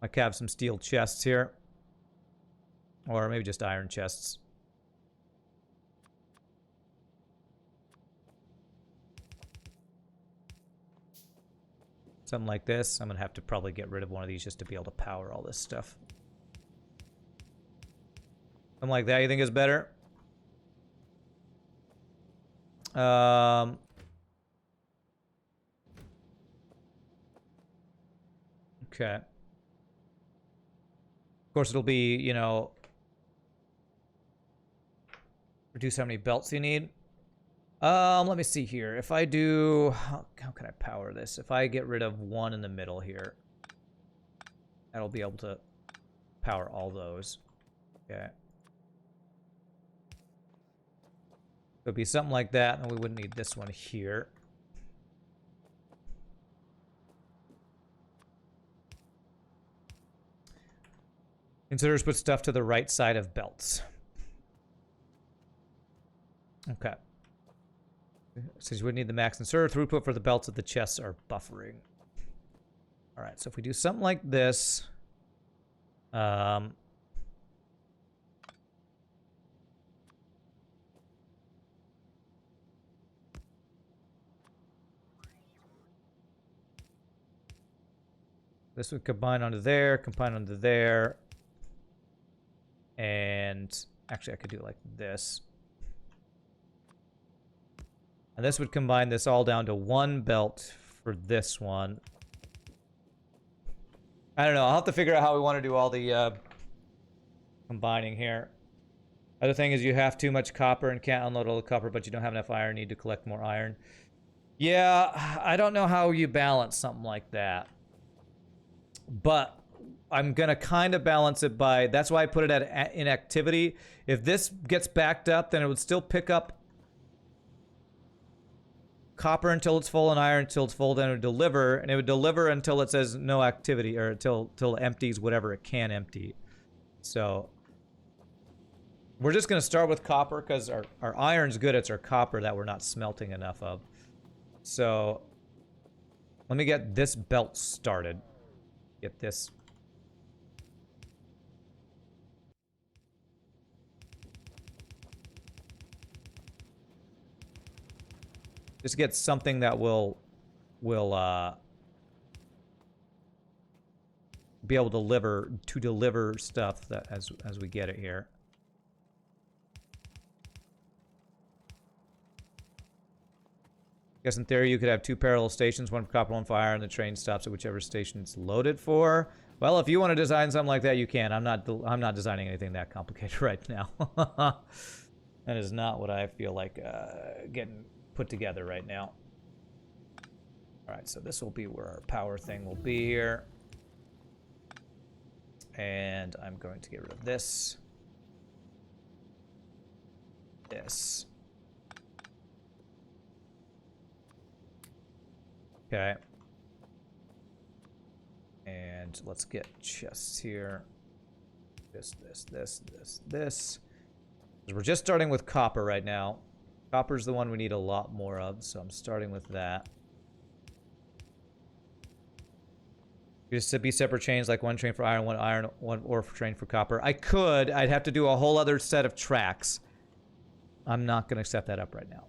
A: I could have some steel chests here. Or maybe just iron chests. Something like this. I'm going to have to probably get rid of one of these just to be able to power all this stuff. Something like that you think is better? Okay. Of course, it'll be, you know, reduce how many belts you need. Let me see here. If I do, how can I power this? If I get rid of one in the middle here, that'll be able to power all those. Okay. It'll be something like that, and we wouldn't need this one here. Considers put stuff to the right side of belts. Okay. Since you would need the max insert throughput for the belts of the chests are buffering. All right, so if we do something like this, this would combine onto there, and actually I could do it like this. And this would combine this all down to one belt for this one. I don't know. I'll have to figure out how we want to do all the combining here. Other thing is you have too much copper and can't unload all the copper, but you don't have enough iron. Need to collect more iron. Yeah, I don't know how you balance something like that. But I'm going to kind of balance it by... That's why I put it at inactivity. If this gets backed up, then it would still pick up copper until it's full and iron until it's full, then it would deliver, and it would deliver until it says no activity, or until it empties whatever it can empty. So we're just going to start with copper because our iron's good. It's our copper that we're not smelting enough of. So let me get this belt started. Get this. Just get something that will be able to deliver stuff that as we get it here. I guess in theory you could have two parallel stations, one for copper, one for iron, and the train stops at whichever station it's loaded for. Well, if you want to design something like that, you can. I'm not designing anything that complicated right now. That is not what I feel like getting put together right now. All right, so this will be where our power thing will be here. And I'm going to get rid of this. This. Okay. And let's get chests here. This. Because we're just starting with copper right now. Copper's the one we need a lot more of, so I'm starting with that. Just to be separate chains, like one train for iron, one ore train for copper. I could. I'd have to do a whole other set of tracks. I'm not going to set that up right now.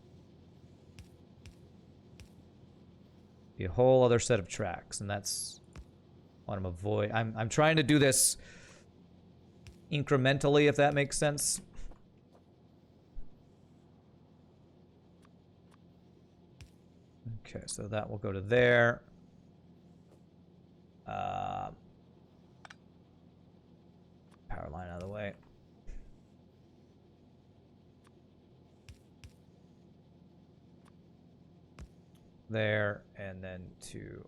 A: Be a whole other set of tracks, and that's what I'm avoiding. I'm trying to do this incrementally, if that makes sense. Okay, so that will go to there. Power line out of the way. There, and then to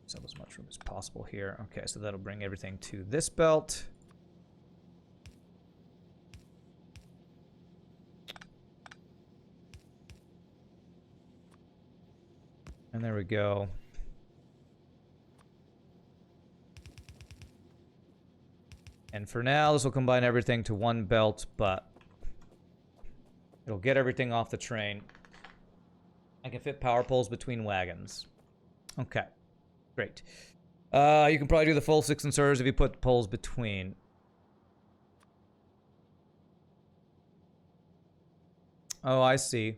A: sell as much room as possible here. Okay, so that'll bring everything to this belt. And there we go. And for now, this will combine everything to one belt, but it'll get everything off the train. I can fit power poles between wagons. Okay, great. You can probably do the full 6 inserters if you put poles between. Oh, I see.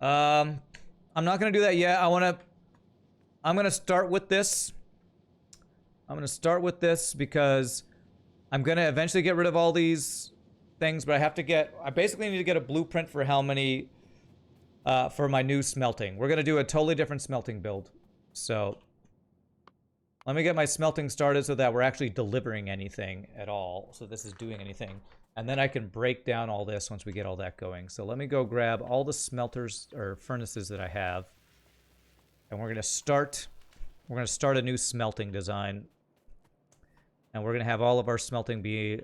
A: I'm not gonna do that yet. I'm gonna start with this. I'm gonna start with this because I'm gonna eventually get rid of all these things, but I basically need to get a blueprint for how many, for my new smelting. We're gonna do a totally different smelting build. So, let me get my smelting started so that we're actually delivering anything at all. So this is doing anything. And then I can break down all this once we get all that going. So let me go grab all the smelters or furnaces that I have. And we're gonna start a new smelting design. And we're gonna have all of our smelting be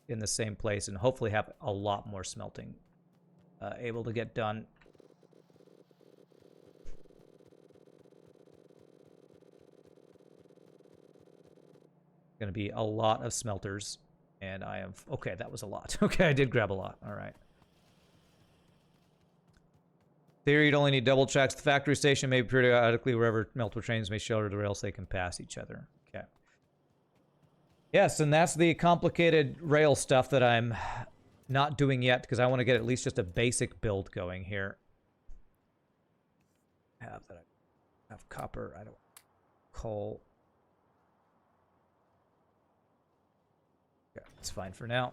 A: in the same place and hopefully have a lot more smelting able to get done. Gonna be a lot of smelters. And I have... Okay, that was a lot. Okay, I did grab a lot. All right. Theory, you'd only need double checks. The factory station may be periodically wherever multiple trains may shelter the rails, they can pass each other. Okay. Yes, and that's the complicated rail stuff that I'm not doing yet because I want to get at least just a basic build going here. I have copper. I don't... Coal. It's fine for now.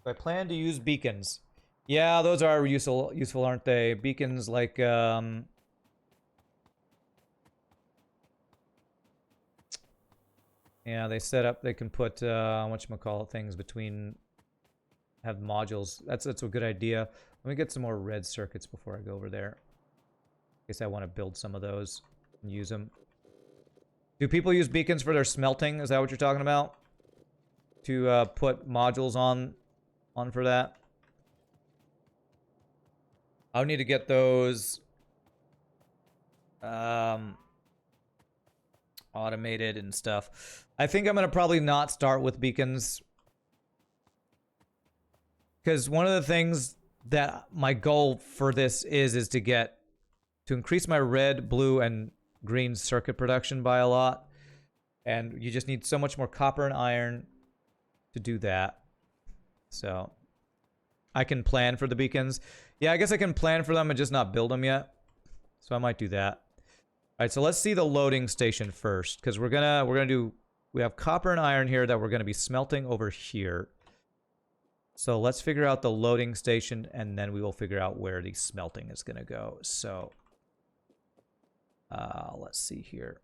A: I plan to use beacons. Yeah, those are useful, aren't they? Beacons like, yeah, they set up, they can put, whatchamacallit things between, have modules. That's a good idea. Let me get some more red circuits before I go over there. I guess I want to build some of those and use them. Do people use beacons for their smelting? Is that what you're talking about? To put modules on for that. I'll need to get those automated and stuff. I think I'm gonna probably not start with beacons because one of the things that my goal for this is to increase my red, blue, and green circuit production by a lot, and you just need so much more copper and iron to do that. So I can plan for the beacons. Yeah, I guess I can plan for them and just not build them yet. So I might do that. All right, so let's see the loading station first because we have copper and iron here that we're going to be smelting over here. So let's figure out the loading station and then we will figure out where the smelting is going to go. So let's see here.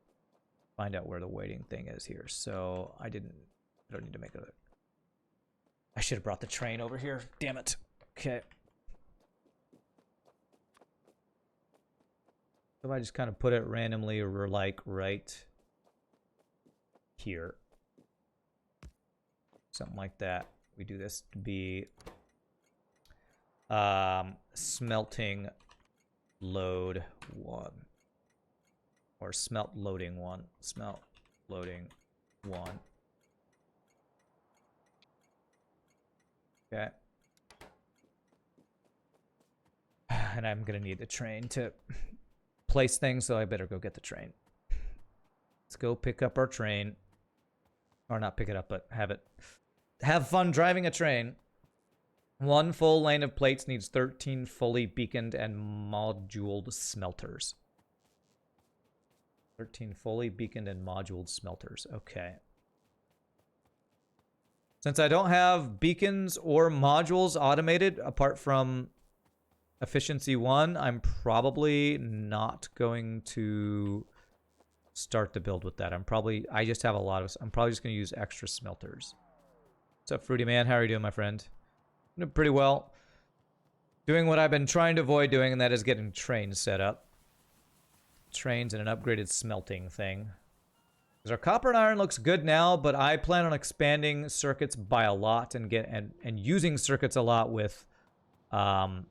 A: Find out where the waiting thing is here. So I don't need to make a... I should have brought the train over here. Damn it. Okay. So if I just kind of put it randomly or like right here. Something like that. We do this to be smelting load 1. Or smelt loading 1. Smelt loading 1. Okay. And I'm gonna need the train to place things, so I better go get the train. Let's go pick up our train. Or not pick it up, but have fun driving a train. 1 full lane of plates needs 13 fully beaconed and moduled smelters. 13 fully beaconed and moduled smelters. Okay. Since I don't have beacons or modules automated apart from efficiency 1, I'm probably not going to start the build with that. I'm probably just going to use extra smelters. What's up, Fruity Man? How are you doing, my friend? I'm doing pretty well. Doing what I've been trying to avoid doing, and that is getting trains set up. Trains and an upgraded smelting thing. Because our copper and iron looks good now, but I plan on expanding circuits by a lot and using circuits a lot with we're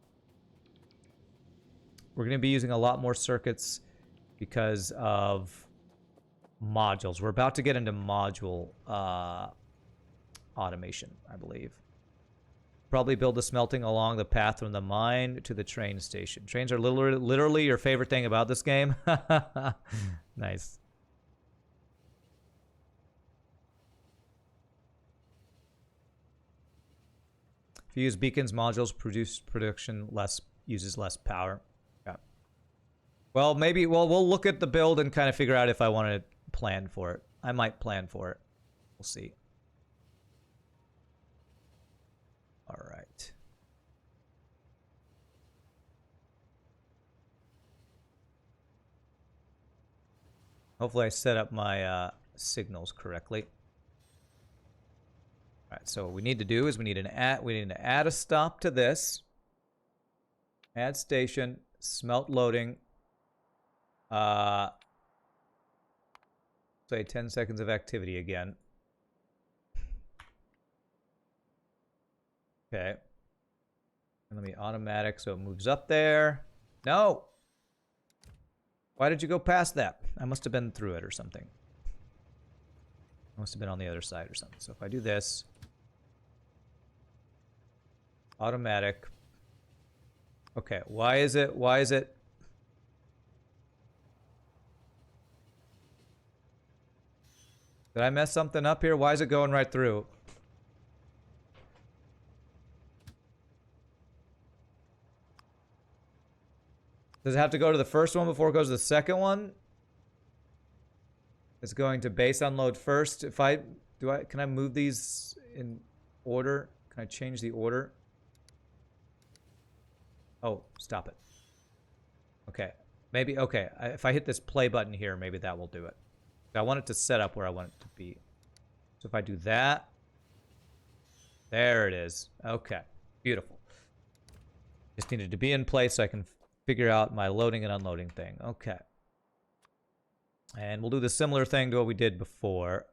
A: going to be using a lot more circuits because of modules. We're about to get into module automation, I believe. Probably build the smelting along the path from the mine to the train station. Trains are literally your favorite thing about this game. Nice. If you use beacons, modules uses less power. Yeah. Well, maybe we'll look at the build and kind of figure out if I want to plan for it. I might plan for it. We'll see. All right. Hopefully I set up my signals correctly. All right, so what we need to do is we need to add a stop to this. Add station, smelt loading. Say 10 seconds of activity again. Okay. And let me automatic so it moves up there. No! Why did you go past that? I must have been through it or something. I must have been on the other side or something. So if I do this, automatic. Okay, why is it? Did I mess something up here? Why is it going right through? Does it have to go to the first one before it goes to the second one? It's going to base unload first. If I can I move these in order? Can I change the order? Oh, stop it. Okay. Maybe, okay. If I hit this play button here, maybe that will do it. I want it to set up where I want it to be. So if I do that, there it is. Okay. Beautiful. Just needed to be in place so I can figure out my loading and unloading thing. Okay. And we'll do the similar thing to what we did before.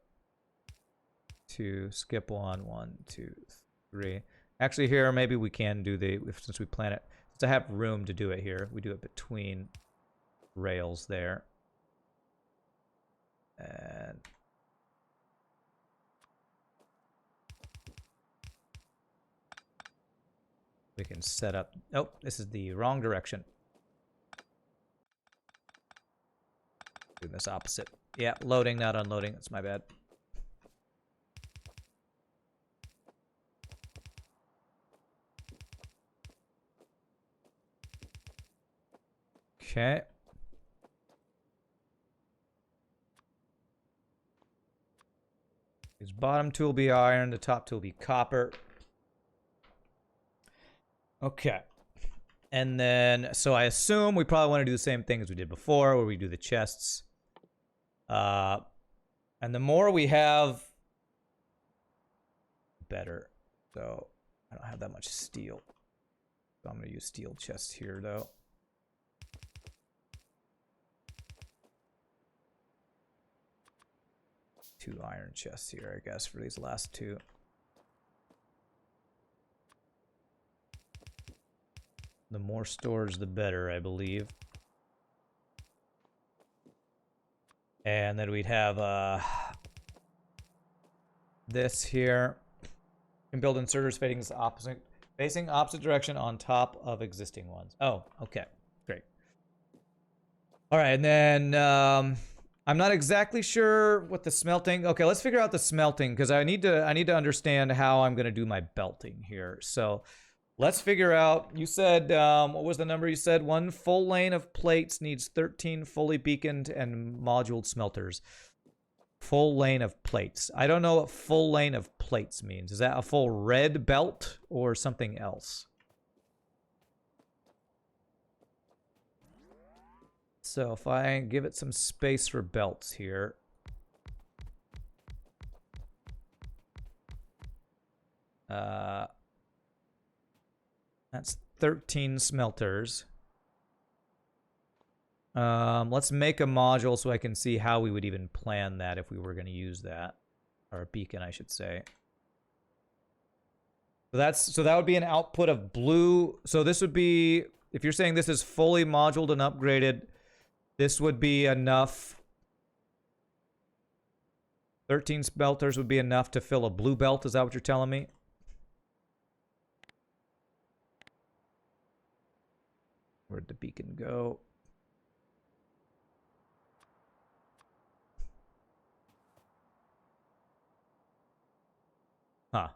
A: To skip 1, 1, 2, 3. Actually, here maybe we can do since we plan it. Since I have room to do it here, we do it between rails there. And we can set up. Oh, this is the wrong direction. Do this opposite. Yeah, loading, not unloading. That's my bad. Okay. His bottom tool be iron, the top tool be copper. Okay. And then, so I assume we probably want to do the same thing as we did before, where we do the chests. And the more we have, better. So I don't have that much steel. So I'm going to use steel chests here, though. Two iron chests here, I guess, for these last two. The more storage, the better, I believe. And then we'd have this here. You can build inserters facing opposite direction on top of existing ones. Oh, okay. Great. All right, and then I'm not exactly sure what the smelting. Okay, let's figure out the smelting because I need to understand how I'm going to do my belting here. So let's figure out. You said what was the number you said? One full lane of plates needs 13 fully beaconed and moduled smelters. Full lane of plates. I don't know what full lane of plates means. Is that a full red belt or something else? So if I give it some space for belts here. That's 13 smelters. Let's make a module so I can see how we would even plan that if we were going to use that. Or a beacon, I should say. So that would be an output of blue. So this would be, if you're saying this is fully moduled and upgraded, this would be enough. 13 smelters would be enough to fill a blue belt. Is that what you're telling me? Where'd the beacon go? Huh.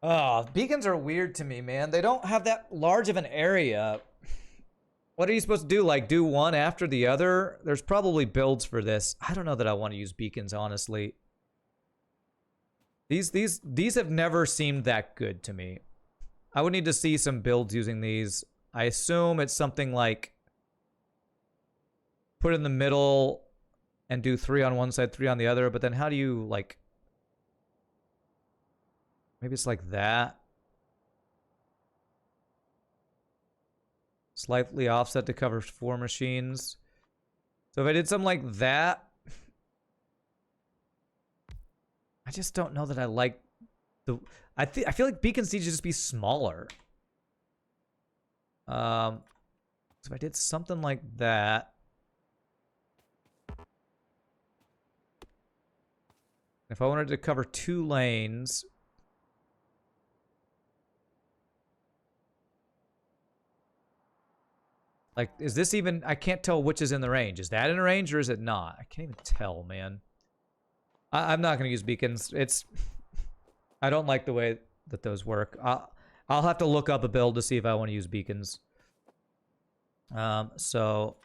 A: Oh, beacons are weird to me, man. They don't have that large of an area. What are you supposed to do? Like, do one after the other? There's probably builds for this. I don't know that I want to use beacons, honestly. These have never seemed that good to me. I would need to see some builds using these. I assume it's something like put in the middle and do 3 on one side, 3 on the other. But then how do you, like... Maybe it's like that. Slightly offset to cover 4 machines. So if I did something like that... I just don't know that I like the... I feel like beacons need to just be smaller. So if I did something like that... If I wanted to cover 2 lanes... Like, is this even... I can't tell which is in the range. Is that in the range or is it not? I can't even tell, man. I'm not going to use beacons. It's... I don't like the way that those work. I'll have to look up a build to see if I want to use beacons. So...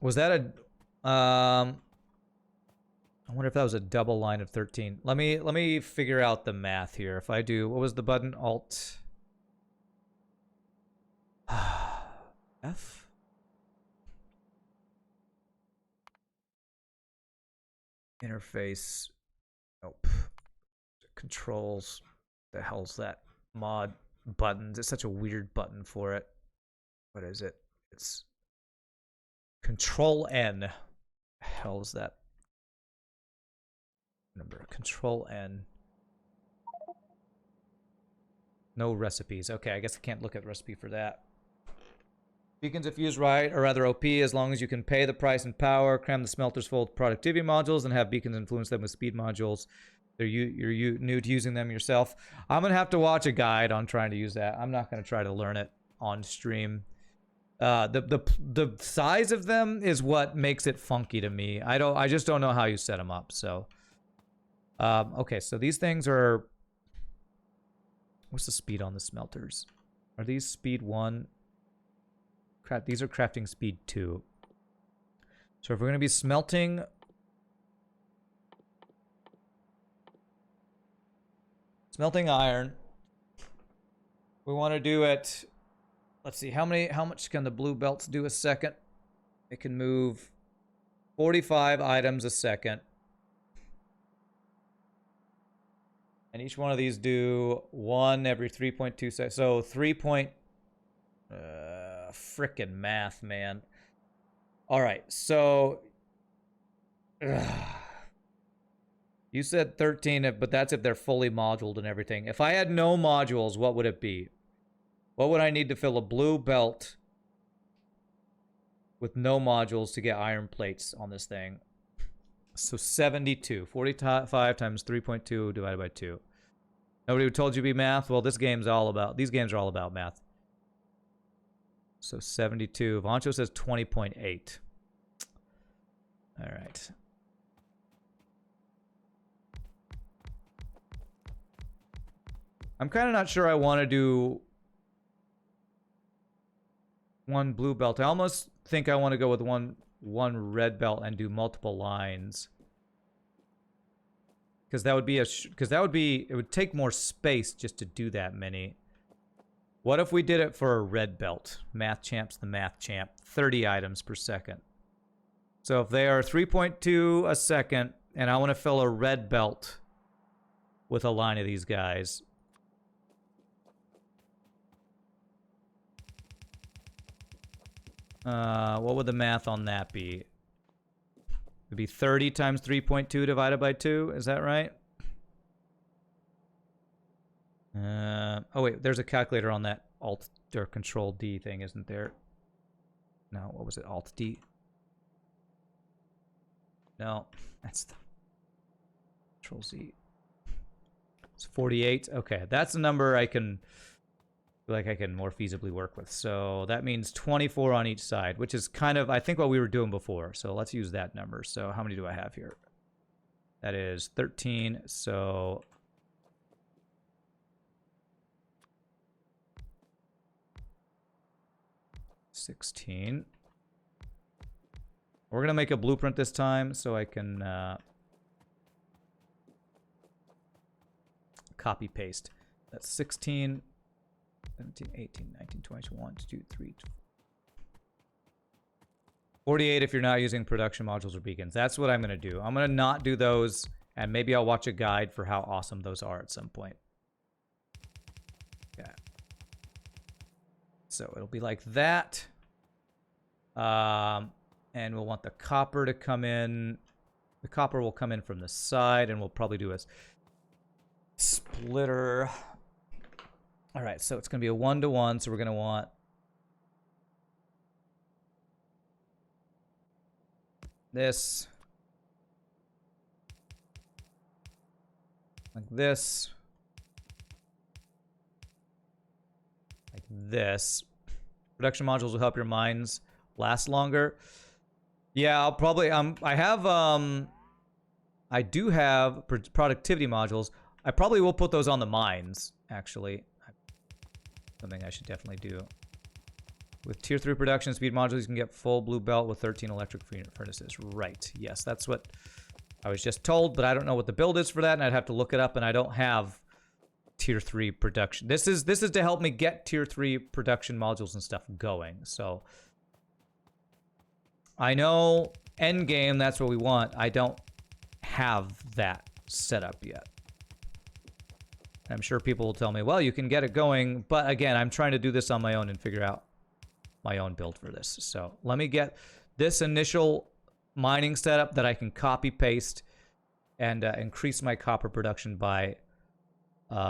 A: Was that a... I wonder if that was a double line of 13. Let me figure out the math here. If I do... What was the button? Alt... F? Interface. Nope. Controls. The hell's that? Mod buttons. It's such a weird button for it. What is it? It's Control N. The hell is that? Number. Control N. No recipes. Okay, I guess I can't look at the recipe for that. Beacons, if used right, are rather OP as long as you can pay the price and power, cram the smelters full of productivity modules, and have beacons influence them with speed modules. You're new to using them yourself. I'm going to have to watch a guide on trying to use that. I'm not going to try to learn it on stream. The size of them is what makes it funky to me. I just don't know how you set them up. So, okay, so these things are... What's the speed on the smelters? Are these speed 1? Crap, these are crafting speed 2. So if we're going to be smelting... Smelting iron. We want to do it... Let's see, how much can the blue belts do a second? It can move 45 items a second. And each one of these do 1 every 3.2 seconds. So 3. Frickin' math, man. All right, so... You said 13, but that's if they're fully moduled and everything. If I had no modules, what would it be? What would I need to fill a blue belt with no modules to get iron plates on this thing? So 72. 45 times 3.2 divided by 2. Nobody told you to be math? Well, this game's all about... These games are all about math. So 72. Vancho says 20.8. All right. I'm kind of not sure I want to do... one blue belt. I almost think I want to go with one red belt and do multiple lines. Because that would be it would take more space just to do that many. What if we did it for a red belt? Math champ's the math champ. 30 items per second. So if they are 3.2 a second, and I want to fill a red belt with a line of these guys. What would the math on that be? It'd be 30 times 3.2 divided by 2. Is that right? Oh, wait. There's a calculator on that Alt or Control D thing, isn't there? No. What was it? Alt D? No. That's the Control Z. It's 48. Okay. That's a number I can feel like I can more feasibly work with. So that means 24 on each side, which is kind of, I think, what we were doing before. So let's use that number. So how many do I have here? That is 13. So 16. We're going to make a blueprint this time so I can copy paste. That's 16, 17, 18, 19, 20, 21, 2, 3, 48 if you're not using production modules or beacons. That's what I'm going to do. I'm going to not do those, and maybe I'll watch a guide for how awesome those are at some point. Yeah. So it'll be like that. And we'll want the copper to come in. The copper will come in from the side, and we'll probably do a splitter. All right, so it's going to be a 1-to-1, so we're going to want this, like this, like this. Production modules will help your mines last longer. Yeah, I'll probably I do have productivity modules. I probably will put those on the mines, actually. Something I should definitely do. With tier 3 production speed modules, you can get full blue belt with 13 electric furnaces. Right. Yes, that's what I was just told, but I don't know what the build is for that, and I'd have to look it up, and I don't have tier 3 production. This is to help me get tier 3 production modules and stuff going. So I know end game, that's what we want. I don't have that set up yet. I'm sure people will tell me, well, you can get it going. But again, I'm trying to do this on my own and figure out my own build for this. So let me get this initial mining setup that I can copy paste and increase my copper production by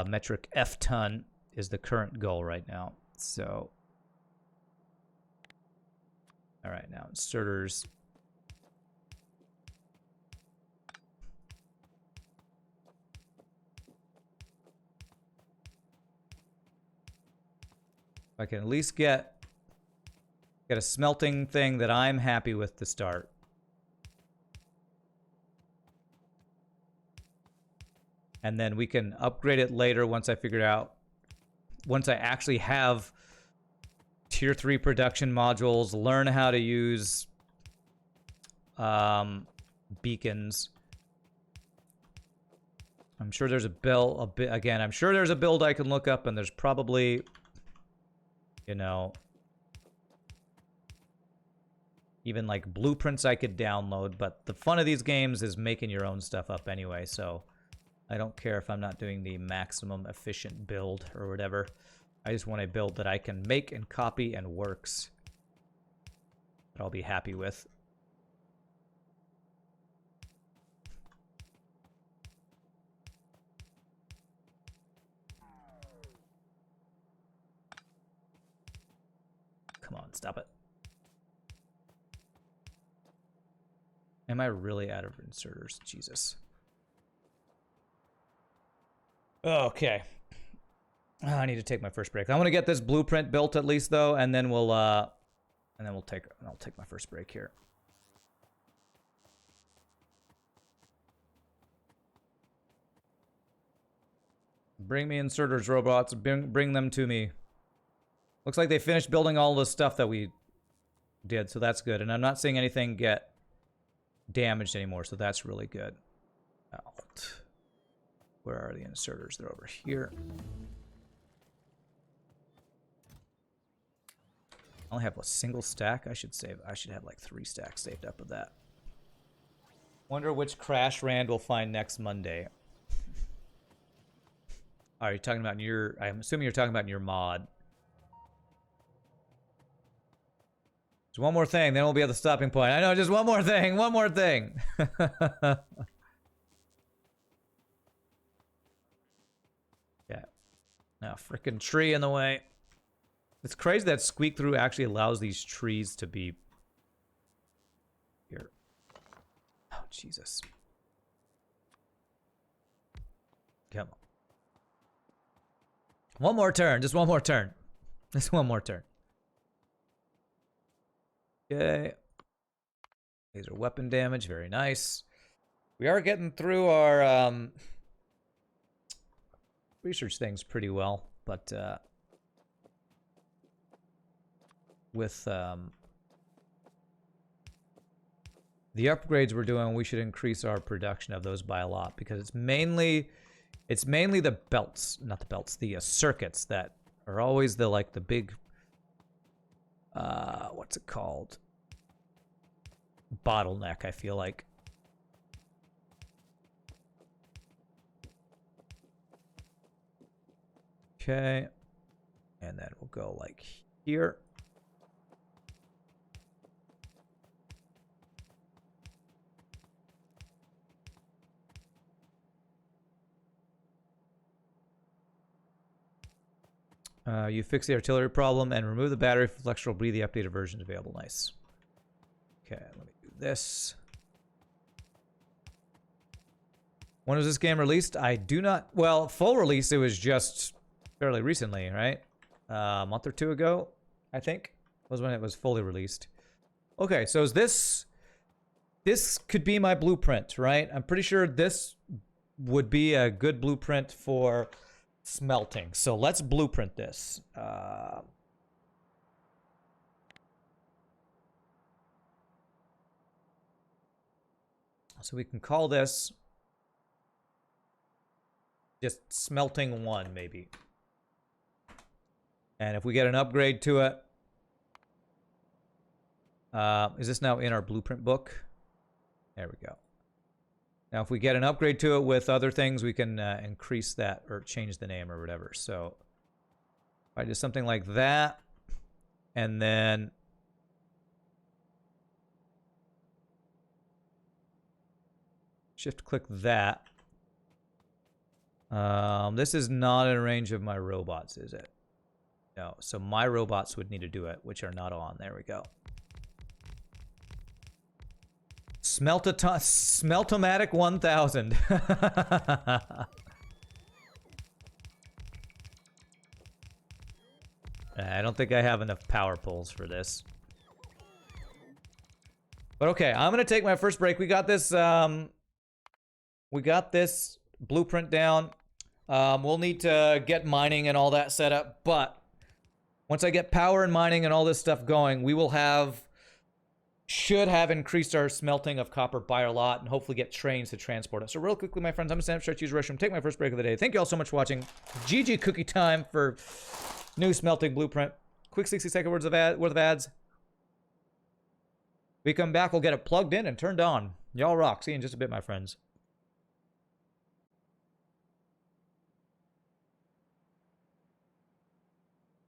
A: metric F ton is the current goal right now. So, all right, now inserters. I can at least get a smelting thing that I'm happy with to start. And then we can upgrade it later once I figure out, once I actually have tier 3 production modules, learn how to use beacons. I'm sure there's a build, again, I'm sure there's a build I can look up, and there's probably, you know, even like blueprints I could download, but the fun of these games is making your own stuff up anyway, so I don't care if I'm not doing the maximum efficient build or whatever. I just want a build that I can make and copy and works, that I'll be happy with. Come on, stop it. Am I really out of inserters? Jesus. Okay. I need to take my first break. I want to get this blueprint built at least, though, and then I'll take my first break here. Bring me inserters, robots. Bring them to me. Looks like they finished building all the stuff that we did, so that's good. And I'm not seeing anything get damaged anymore, so that's really good. Out. Where are the inserters? They're over here. I only have a single stack. I should have like 3 stacks saved up of that. Wonder which crash Rand will find next Monday. Are you talking about your? I'm assuming you're talking about your mod. Just one more thing, then we'll be at the stopping point. I know, just one more thing. One more thing. Yeah. Now, freaking tree in the way. It's crazy that Squeak Through actually allows these trees to be here. Oh, Jesus. Come on. One more turn. Just one more turn. Just one more turn. Okay. Laser weapon damage. Very nice. We are getting through our research things pretty well, but with the upgrades we're doing, we should increase our production of those by a lot, because it's mainly the belts, not the belts, the circuits that are always the big what's it called? Bottleneck, I feel like. Okay. And then we'll go like here. You fix the artillery problem and remove the battery for Flexural. Breathe the updated version available. Nice. Okay, let me do this. When was this game released? I do not... Well, full release, it was just fairly recently, right? A month or two ago, I think, was when it was fully released. Okay, so is this... This could be my blueprint, right? I'm pretty sure this would be a good blueprint for smelting. So let's blueprint this. So we can call this just smelting 1, maybe. And if we get an upgrade to it, is this now in our blueprint book? There we go. Now, if we get an upgrade to it with other things, we can increase that or change the name or whatever. So if I do something like that, and then shift-click that. This is not in range of my robots, is it? No. So my robots would need to do it, which are not on. There we go. Smeltomatic 1000. I don't think I have enough power poles for this. But okay, I'm gonna take my first break. We got this blueprint down. We'll need to get mining and all that set up, but once I get power and mining and all this stuff going, we will should have increased our smelting of copper by a lot, and hopefully get trains to transport it. So real quickly, my friends, I'm gonna stand up, stretch, use the restroom, take my first break of the day. Thank you all so much for watching. GG cookie time for new smelting blueprint. Quick 60-second worth of ads. We come back, we'll get it plugged in and turned on. Y'all rock. See you in just a bit, my friends.